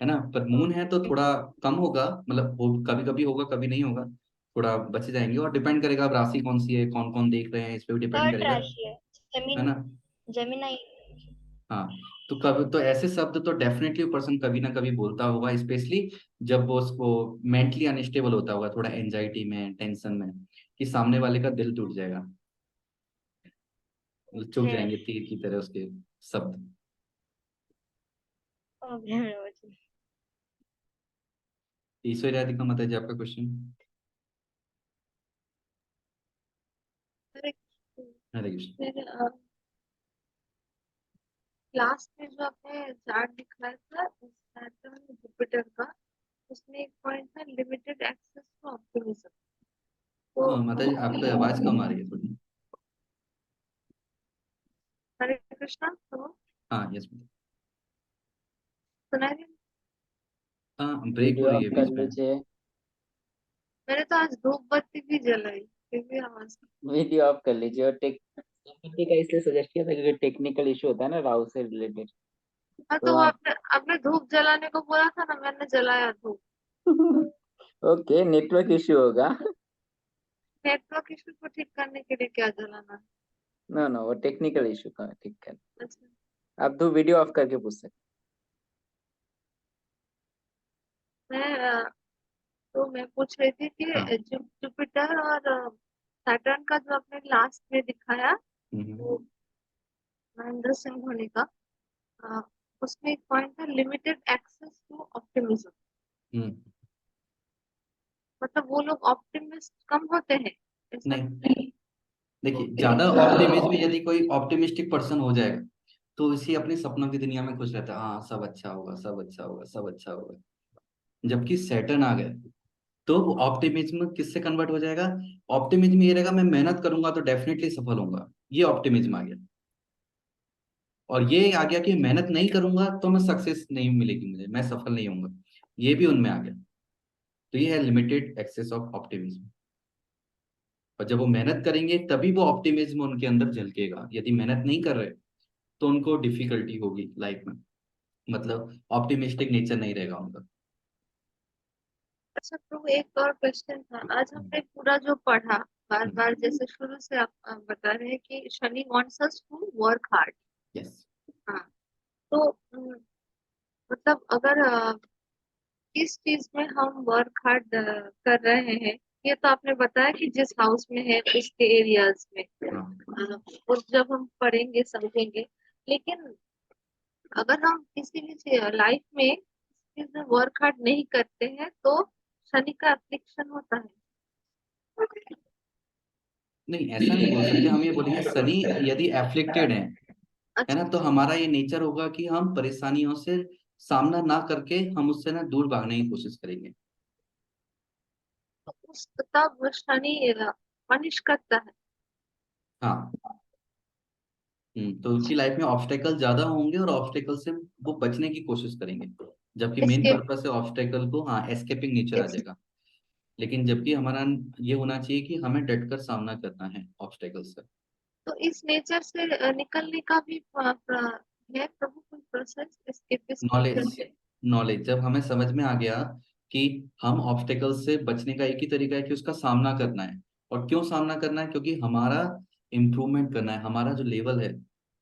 S1: है ना। पर मून है तो थोड़ा कम होगा, मतलब कभी कभी होगा कभी नहीं होगा, थोड़ा बच जाएंगे। और डिपेंड करेगा अब राशि कौन सी है, कौन कौन देख रहे हैं, इस पे भी डिपेंड
S3: थर्ड
S1: करेगा,
S3: राशि है,
S1: है ना।
S3: जेमिनाई।
S1: हाँ, तो कभी तो ऐसे शब्द तो डेफिनेटली पर्सन कभी ना कभी बोलता होगा, स्पेशली जब वो उसको मेंटली अनस्टेबल होता होगा, थोड़ा एंजाइटी में, टेंशन में, कि सामने वाले का दिल टूट जाएगा, मतलब चुभ
S3: ओके।
S1: जाएंगे तीर की तरह उसके शब्द।
S3: ओके प्रभु जी।
S1: ईश्वर राधिका माता जी, आपका क्वेश्चन।
S4: अरे,
S1: हरे कृष्ण।
S4: फिर लास्ट में जो आपने चार्ट दिखाया था सैटर्न जुपिटर का, उसमें एक पॉइंट था लिमिटेड एक्सेस टू ऑप्टिमिज्म। तो
S1: माता जी आपकी आवाज कम आ रही है थोड़ी।
S4: हरे कृष्णा, तो
S1: हाँ, यस।
S4: सुनाई दे।
S1: हाँ, ब्रेक हो
S5: वीडियो
S1: रही
S5: ऑफ
S1: है
S5: कर
S1: बीच में।
S5: लीजिए।
S4: मैंने तो आज धूप बत्ती भी जलाई, फिर भी आवाज।
S5: वीडियो ऑफ कर लीजिए। और टेक का इसलिए सजेस्ट किया था क्योंकि टेक्निकल इशू होता है ना राहु से रिलेटेड,
S4: हाँ, तो
S5: तो
S4: वो
S5: आप
S4: आपने आपने धूप जलाने को बोला था ना, मैंने जलाया धूप।
S5: ओके, नेटवर्क इशू होगा।
S4: नेटवर्क इशू को ठीक करने के लिए क्या जलाना है?
S5: नो नो, वो टेक्निकल इशू का ठीक है।
S4: अच्छा,
S5: आप दो वीडियो ऑफ करके पूछ सकते
S4: मैं तो मैं पूछ रही थी
S1: हाँ।
S4: कि जुपिटर और सैटर्न का जो आपने लास्ट में दिखाया,
S1: हम्म।
S4: वो महेंद्र सिंह धोनी का, अ, उसमें एक पॉइंट था लिमिटेड एक्सेस टू ऑप्टिमिज्म।
S1: हम्म।
S4: मतलब वो लोग ऑप्टिमिस्ट कम होते हैं, ऐसा?
S1: नहीं, देखिए ज्यादा ऑप्टिमिज्म, यदि कोई ऑप्टिमिस्टिक पर्सन हो जाएगा तो इसी अपने सपनों की दुनिया में खुश रहता है, हाँ सब अच्छा होगा, सब अच्छा होगा, सब अच्छा होगा। जबकि सैटर्न आ गया तो ऑप्टिमिज्म किससे कन्वर्ट हो जाएगा? ऑप्टिमिज्म ये रहेगा, मैं मेहनत करूंगा तो डेफिनेटली सफल होऊंगा, ये ऑप्टिमिज्म आ गया। और ये आ गया कि मेहनत नहीं करूंगा तो मैं सक्सेस नहीं मिलेगी मुझे, मैं सफल नहीं होऊंगा, ये भी उनमें आ गया। तो ये है लिमिटेड एक्सेस ऑफ ऑप्टिमिज्म। और जब वो मेहनत करेंगे तभी वो ऑप्टिमिज्म उनके अंदर झलकेगा, यदि मेहनत नहीं कर रहे तो उनको डिफिकल्टी होगी लाइफ में, मतलब ऑप्टिमिस्टिक नेचर नहीं रहेगा उनका।
S4: अच्छा, तो एक और क्वेश्चन था। आज हमने पूरा जो पढ़ा, बार बार जैसे शुरू से आप बता रहे हैं कि Shani wants us to work hard.
S1: Yes.
S4: हाँ, तो मतलब अगर किस चीज में हम वर्क हार्ड कर रहे हैं, ये तो आपने बताया कि जिस हाउस में है उसके एरियाज में,
S1: हाँ,
S4: वो जब हम पढ़ेंगे समझेंगे। लेकिन अगर हम किसी भी लाइफ में इस चीज में वर्क हार्ड नहीं करते हैं तो शनि का एप्लीकेशन होता है।
S1: नहीं ऐसा नहीं बोल सकते, हम ये बोलेंगे शनि यदि एफ्लिक्टेड है ना,
S4: अच्छा,
S1: तो हमारा ये नेचर होगा कि हम परेशानियों से सामना ना करके हम उससे ना दूर भागने की कोशिश करेंगे।
S4: तो उस तब शनि पनिश करता है।
S1: हाँ। तो उसकी लाइफ में ऑब्स्टेकल ज्यादा होंगे और ऑब्स्टेकल से वो बचने की कोशिश करेंगे, जबकि मेन
S4: इसके
S1: पर्पस है ऑब्स्टेकल को, हाँ, एस्केपिंग नेचर आ जाएगा। लेकिन जबकि हमारा ये होना चाहिए कि हमें डटकर सामना करना है ऑब्स्टेकल्स का।
S4: तो इस नेचर से निकलने का भी है प्रभु कोई प्रोसेस एस्केपिस्ट नेचर
S1: नॉलेज,
S4: से?
S1: नॉलेज जब हमें समझ में आ गया कि हम ऑब्स्टेकल्स से बचने का एक ही तरीका है कि उसका सामना करना है। और क्यों सामना करना है? क्योंकि हमारा इम्प्रूवमेंट करना है, हमारा जो लेवल है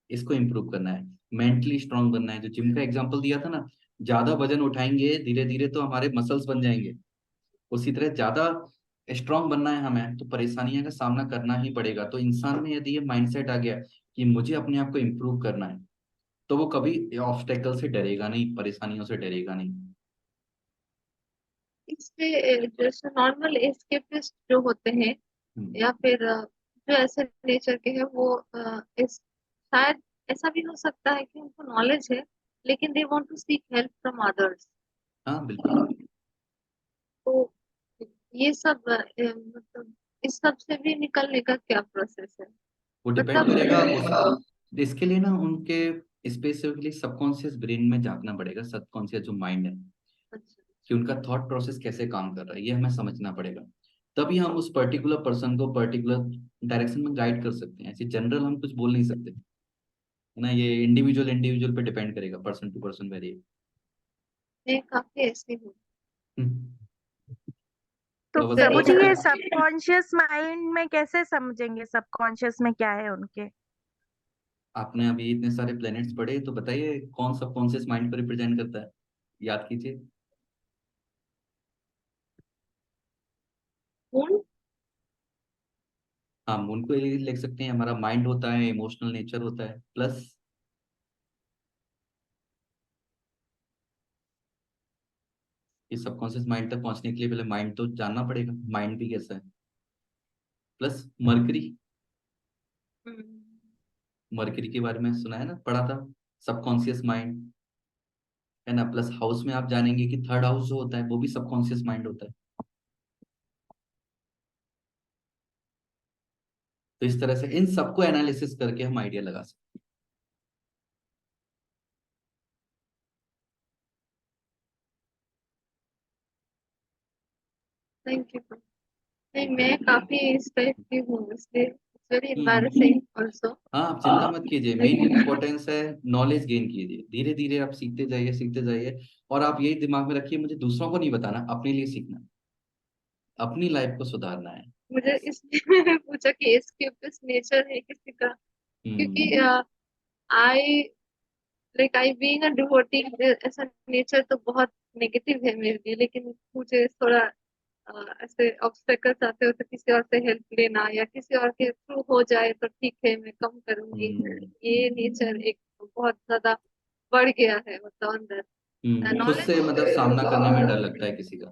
S1: इसको इम्प्रूव करना है, मेंटली स्ट्रांग बनना है। जो जिम का एग्जांपल दिया था ना, ज्यादा वजन उठाएंगे धीरे धीरे तो हमारे मसल्स बन जाएंगे, उसी तरह ज्यादा स्ट्रांग बनना है हमें तो परेशानियों का सामना करना ही पड़ेगा। तो इंसान में यदि ये माइंडसेट आ गया कि मुझे अपने आप को इम्प्रूव करना है, तो वो कभी ऑब्स्टेकल से डरेगा नहीं, परेशानियों से डरेगा नहीं।
S4: इससे जैसे नॉर्मल एस्केपिस्ट जो होते हैं या फिर जो ऐसे नेचर के हैं वो इस शायद ऐसा भी हो सकता है कि उनको नॉलेज है लेकिन they want to seek help from others.
S1: हाँ बिल्कुल।
S4: तो ये सब मतलब इस सब से भी निकलने का क्या प्रोसेस है?
S1: वो डिपेंड
S4: मतलब
S1: करेगा उस इसके लिए ना उनके स्पेसिफिकली सबकॉन्शियस ब्रेन में झांकना पड़ेगा, सबकॉन्शियस जो माइंड है
S4: अच्छा,
S1: कि उनका थॉट प्रोसेस कैसे काम कर रहा है, ये हमें समझना पड़ेगा। तभी हम उस पर्टिकुलर पर्सन को पर्टिकुलर डायरेक्शन में गाइड कर सकते हैं। ऐसे जनरल हम कुछ बोल नहीं सकते, है ना। ये इंडिविजुअल इंडिविजुअल पे डिपेंड करेगा, पर्सन टू पर्सन वेरी।
S4: मैं काफी ऐसी हूँ।
S2: तो
S1: तो बस
S2: प्रभु
S1: वो
S2: जी ये सबकॉन्शियस माइंड में कैसे समझेंगे सबकॉन्शियस में क्या है उनके?
S1: आपने अभी इतने सारे प्लैनेट्स पढ़े, तो बताइए कौन सबकॉन्शियस माइंड को रिप्रेजेंट करता है, याद कीजिए।
S4: मून।
S1: हाँ, मून को ये लिख सकते हैं, हमारा माइंड होता है, इमोशनल नेचर होता है, प्लस इस सबकॉन्शियस माइंड तक पहुंचने के लिए पहले माइंड तो जानना पड़ेगा, माइंड भी कैसा है। प्लस मरकरी, मरकरी के बारे में सुना है ना, पढ़ा था, सबकॉन्शियस माइंड, है ना। प्लस हाउस में आप जानेंगे कि थर्ड हाउस जो होता है वो भी सबकॉन्शियस माइंड होता है। तो इस तरह से इन सबको एनालिसिस करके हम आइडिया लगा सकते
S4: थैंक यू। नहीं, मैं काफी इस टाइप की हूँ इसलिए इट्स वेरी
S1: हैं।
S4: Embarrassing also.
S1: हाँ, आप चिंता मत कीजिए, मेन इंपॉर्टेंस है नॉलेज गेन कीजिए, धीरे धीरे आप सीखते जाइए, सीखते जाइए। और आप यही दिमाग में रखिए, मुझे दूसरों को नहीं बताना, अपने लिए सीखना है, अपनी लाइफ को सुधारना है।
S4: मुझे इसलिए मैंने पूछा कि एस्केपिस्ट नेचर है किसी का, क्योंकि
S1: हम्म।
S4: आई आई बीइंग अ डिवोटी ऐसा नेचर तो बहुत नेगेटिव है मेरे लिए, लेकिन मुझे थोड़ा ऐसे ऑब्स्टेकल्स आते हो तो किसी और से हेल्प लेना या किसी और के थ्रू हो जाए तो ठीक है मैं कम करूंगी, ये नेचर एक बहुत ज्यादा बढ़ गया है मतलब अंदर।
S1: खुद
S4: नॉलेज
S1: से मतलब सामना करने में डर लगता है किसी का,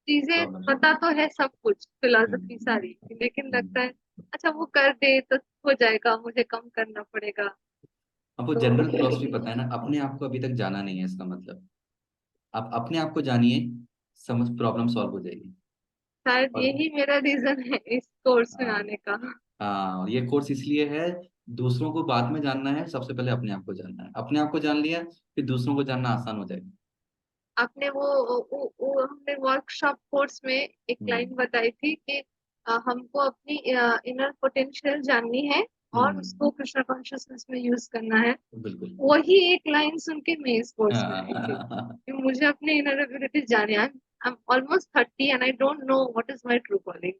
S4: चीजें
S1: प्रॉब्लम।
S4: पता तो है सब कुछ फिलोसफी
S1: हम्म।
S4: सारी, लेकिन लगता
S1: हम्म।
S4: है अच्छा वो कर दे तो हो जाएगा, मुझे कम करना पड़ेगा।
S1: आपको
S4: तो
S1: जनरल फिलोसफी पता है ना, अपने आप को अभी तक जाना नहीं है, इसका मतलब आप अपने आप को जानिए, समझ प्रॉब्लम सॉल्व हो जाएगी।
S4: शायद
S1: और
S4: यही मेरा रीजन है इस कोर्स में
S1: हाँ,
S4: आने का।
S1: हाँ, और ये कोर्स इसलिए है, दूसरों को बाद में जानना है, सबसे पहले अपने आप को जानना है। अपने आप को जान लिया फिर दूसरों को जानना आसान हो जाएगा।
S4: आपने वो हमने वर्कशॉप कोर्स में एक लाइन
S1: हम्म।
S4: बताई थी कि हमको अपनी इनर पोटेंशियल जाननी है और
S1: हम्म।
S4: उसको कृष्ण कॉन्शियसनेस में यूज करना है।
S1: बिल्कुल।
S4: वही एक लाइन सुन के मैं इस कोर्स में आई थी
S1: हाँ।
S4: कि मुझे अपने इनर एबिलिटी जाने। I am almost 30 and I don't know what is my true calling.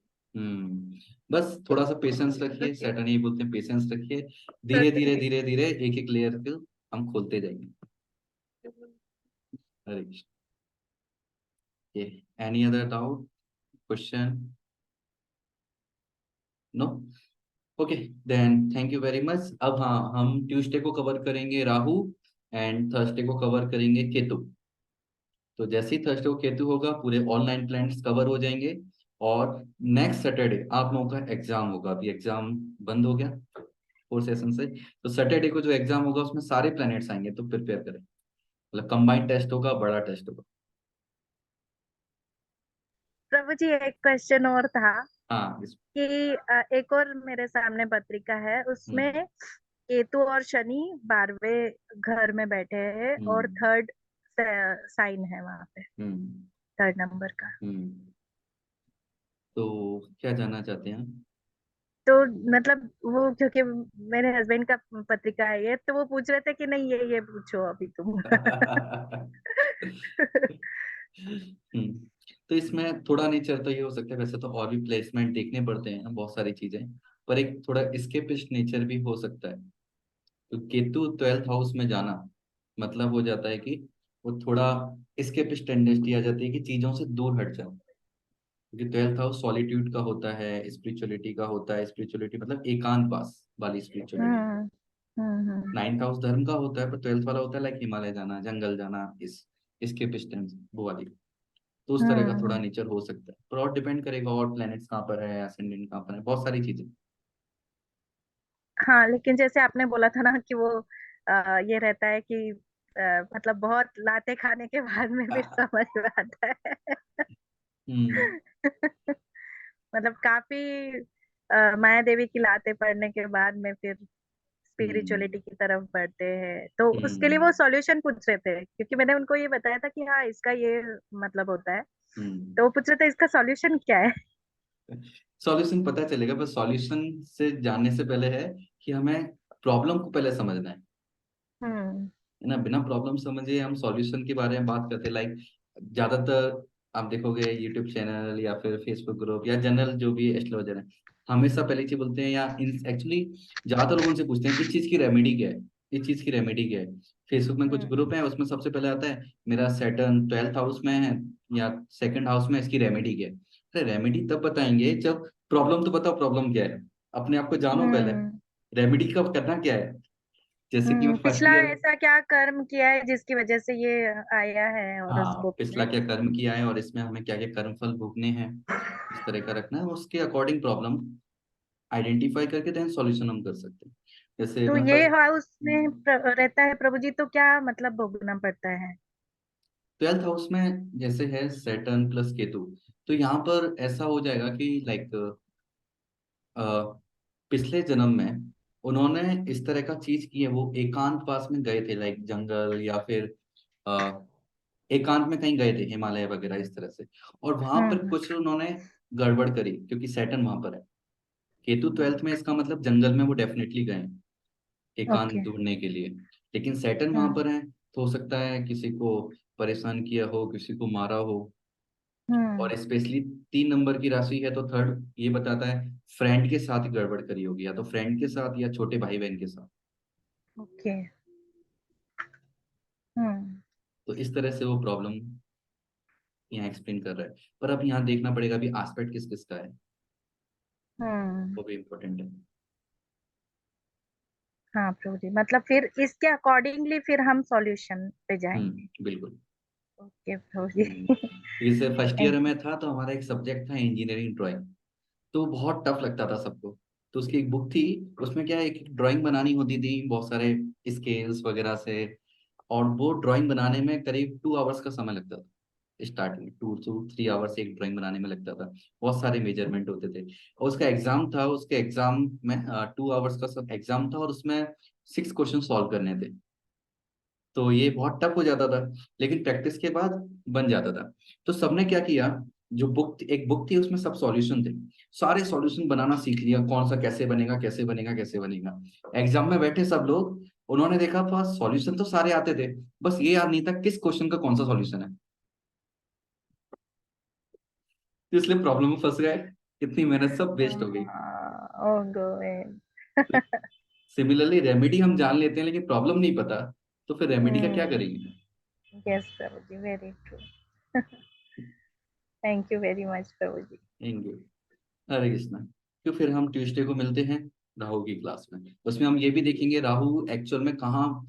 S1: बस थोड़ा सा पेशेंस रखिए, सैटर्न यही बोलते हैं, पेशेंस रखिए। धीरे धीरे धीरे धीरे एक एक लेयर को हम खोलते जाएंगे। Hare Krishna. Any other doubt, question? No. Okay, then thank you very much. अब हाँ, हम ट्यूसडे को कवर करेंगे राहु, एंड थर्सडे को कवर करेंगे केतु। तो जैसे ही थर्सडे को केतु होगा, पूरे ऑनलाइन प्लैनेट्स कवर हो जाएंगे। और नेक्स्ट सैटरडे आप लोगों का एग्जाम होगा, अभी एग्जाम बंद हो गया 4 सेशन से। तो सैटरडे को जो एग्जाम होगा उसमें सारे प्लैनेट्स आएंगे, तो प्रिपेयर करें, मतलब कंबाइंड टेस्ट होगा, बड़ा टेस्ट होगा।
S2: प्रभु जी एक क्वेश्चन और था
S1: हाँ
S2: कि एक और मेरे सामने पत्रिका है, उसमें
S1: हम्म।
S2: केतु और शनि 12वें घर में बैठे हैं और
S1: हम्म।
S2: थर्ड साइन है वहां पे,
S1: हम्म।
S2: थर्ड नंबर का।
S1: हम्म। तो क्या जानना चाहते हैं?
S2: तो मतलब वो, क्योंकि मेरे हस्बैंड का पत्रिका है ये, तो वो पूछ रहे थे कि नहीं ये पूछो अभी तुम।
S1: तो इसमें थोड़ा नेचर तो ये हो सकता है, वैसे तो और भी प्लेसमेंट देखने पड़ते हैं बहुत सारी चीजें, पर एक थोड़ा एस्केपिस्ट नेचर भी हो सकता है। तो केतु 12th हाउस में जाना मतलब हो जाता है कि वो थोड़ा एस्केपिस्ट टेंडेंसी आ जाती है कि चीजों से दूर हट जाओ, क्योंकि 12th हाउस सॉलिट्यूड का होता है, स्पिरिचुअलिटी का होता है। स्पिरिचुअलिटी मतलब एकांतवास वाली स्पिरिचुअलिटी।
S2: हम्म।
S1: 9th हाउस धर्म का होता है, पर 12th वाला होता है लाइक हिमालय जाना, जंगल जाना, इसके डिस्टेंस वो वाली। तो उस तरह का थोड़ा
S2: हम्म।
S1: नेचर हो सकता है, पर और डिपेंड करेगा और प्लैनेट्स कहाँ पर है, असेंडेंट कहाँ पर है, बहुत सारी चीजें।
S2: हाँ, लेकिन जैसे आपने बोला था ना कि वो ये रहता है कि मतलब बहुत लाते खाने के बाद में फिर समझ में आता है।
S1: हम्म।
S2: मतलब काफी माया देवी की लाते पढ़ने के बाद में फिर
S1: हम्म।
S2: स्पिरिचुअलिटी की तरफ बढ़ते हैं, तो उसके लिए वो
S1: हम्म।
S2: सॉल्यूशन पूछ रहे थे, क्योंकि मैंने उनको ये बताया था कि हाँ इसका ये मतलब होता है।
S1: हम्म।
S2: तो वो पूछ रहे थे इसका सॉल्यूशन क्या है।
S1: सॉल्यूशन पता चलेगा, पर सॉल्यूशन से जानने से पहले है कि हमें प्रॉब्लम को पहले समझना
S2: हम्म।
S1: है ना। बिना प्रॉब्लम समझे हम सॉल्यूशन के बारे में बात करते, लाइक ज्यादातर आप देखोगे यूट्यूब चैनल या फिर फेसबुक ग्रुप या जनरल जो भी एस्ट्रोलॉजर है, हमेशा पहली चीज बोलते हैं, या एक्चुअली ज्यादातर लोगों से पूछते हैं इस चीज की रेमेडी क्या है, इस चीज की रेमेडी क्या है। फेसबुक में कुछ
S2: हम्म।
S1: ग्रुप है, उसमें सबसे पहले आता है मेरा सैटर्न 12th हाउस में है या सेकंड हाउस में, इसकी रेमेडी क्या है। अरे रेमेडी तब बताएंगे जब प्रॉब्लम तो बताओ, प्रॉब्लम क्या है, अपने आप को जानो पहले,
S2: हम्म।
S1: रेमेडी का करना क्या है। जैसे कि मैं फर्स्ट
S2: पिछला
S1: ईयर,
S2: ऐसा क्या कर्म किया है जिसकी वजह से ये आया है
S1: हाँ
S2: हॉरोस्कोप
S1: पिछला
S2: में।
S1: क्या कर्म किया है और इसमें हमें क्या क्या कर्म फल भोगने हैं, इस तरह का रखना है, उसके अकॉर्डिंग प्रॉब्लम आइडेंटिफाई करके देन सॉल्यूशन हम कर सकते हैं। जैसे
S2: तो
S1: मैं
S2: ये
S1: फर्स्ट
S2: हाउस में रहता है प्रभु जी, तो क्या मतलब भोगना पड़ता है।
S1: 12th हाउस में जैसे है सैटर्न प्लस केतु, तो यहाँ पर ऐसा हो जाएगा कि लाइक पिछले जन्म में उन्होंने इस तरह का चीज की है, वो एकांत पास में गए थे, लाइक जंगल या फिर अ, एकांत में कहीं गए थे, हिमालय वगैरह इस तरह से, और वहां पर
S2: हम्म।
S1: कुछ उन्होंने गड़बड़ करी, क्योंकि सैटर्न वहां पर है। केतु 12th में, इसका मतलब जंगल में वो डेफिनेटली गए हैं एकांत
S2: ओके।
S1: ढूंढने के लिए। लेकिन सैटर्न वहां
S2: हम्म।
S1: पर है, तो हो सकता है किसी को परेशान किया हो, किसी को मारा हो।
S2: हम्म।
S1: और स्पेशली 3 नंबर की राशि है, तो थर्ड ये बताता है फ्रेंड के साथ ही गड़बड़ करी होगी, या तो फ्रेंड के साथ या छोटे भाई बहन के साथ।
S2: ओके। हम्म।
S1: तो इस तरह से वो प्रॉब्लम यहाँ एक्सप्लेन कर रहा है। पर अब यहाँ देखना पड़ेगा अभी एस्पेक्ट किस किस का है,
S2: हम्म।
S1: वो भी इम्पोर्टेंट है।
S2: हाँ प्रभु जी, मतलब फिर इसके अकॉर्डिंगली फिर हम सॉल्यूशन पे जाएंगे।
S1: बिल्कुल।
S2: ओके प्रभु जी।
S1: जैसे फर्स्ट ईयर
S2: थैंक
S1: में था, तो हमारा एक सब्जेक्ट था इंजीनियरिंग ड्राइंग, तो बहुत टफ लगता था सबको। तो उसकी एक बुक थी, उसमें क्या है, एक ड्राइंग बनानी होती थी बहुत सारे स्केल्स वगैरह से, और वो ड्राइंग बनाने में करीब 2 आवर्स का समय लगता था। स्टार्टिंग में 2 to 3 आवर्स एक ड्राइंग बनाने में लगता था, बहुत सारे मेजरमेंट होते थे। और उसका एग्जाम था, उसके एग्जाम में 2 आवर्स का सब एग्जाम था, और उसमें 6 क्वेश्चन सॉल्व करने थे। तो ये बहुत टफ हो जाता था, लेकिन प्रैक्टिस के बाद बन जाता था। तो सबने क्या किया, जो बुक, एक बुक थी उसमें सब सॉल्यूशन थे, सारे सॉल्यूशन बनाना सीख लिया, कौन सा कैसे बनेगा, कैसे बनेगा, कैसे बनेगा। एग्जाम में बैठे सब लोग, उन्होंने देखा पास सॉल्यूशन तो सारे आते थे, बस ये याद नहीं था किस क्वेश्चन का कौन सा सॉल्यूशन है। तो इसलिए प्रॉब्लम में फंस गए, इतनी मेहनत सब वेस्ट हो गई।
S2: ओ गॉड।
S1: सिमिलरली रेमेडी हम जान लेते हैं, लेकिन प्रॉब्लम नहीं पता, तो फिर रेमेडी का क्या
S2: हम्म।
S1: करेंगे।
S2: यस प्रभु जी, very true. Thank you very much प्रभु जी।
S1: Thank you. हरे कृष्णा। तो फिर हम ट्यूसडे को मिलते हैं राहु की क्लास में, उसमें हम ये भी देखेंगे राहु एक्चुअल में कहाँ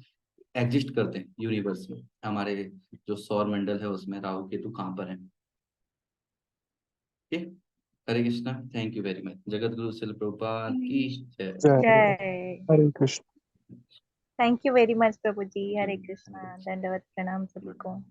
S1: एग्जिस्ट करते हैं यूनिवर्स में, हमारे जो सौर मंडल है उसमें राहु केतु कहाँ पर है। ठीक। Hare Krishna, thank you very much. जगत गुरु शिल प्रभुपाद की जय।
S7: जय
S2: जय।
S7: Hare Krishna.
S2: Thank you very much प्रभु जी। हरे
S1: हरे
S2: कृष्णा, दंडवत प्रणाम सभी
S1: कृष्णा।
S2: को।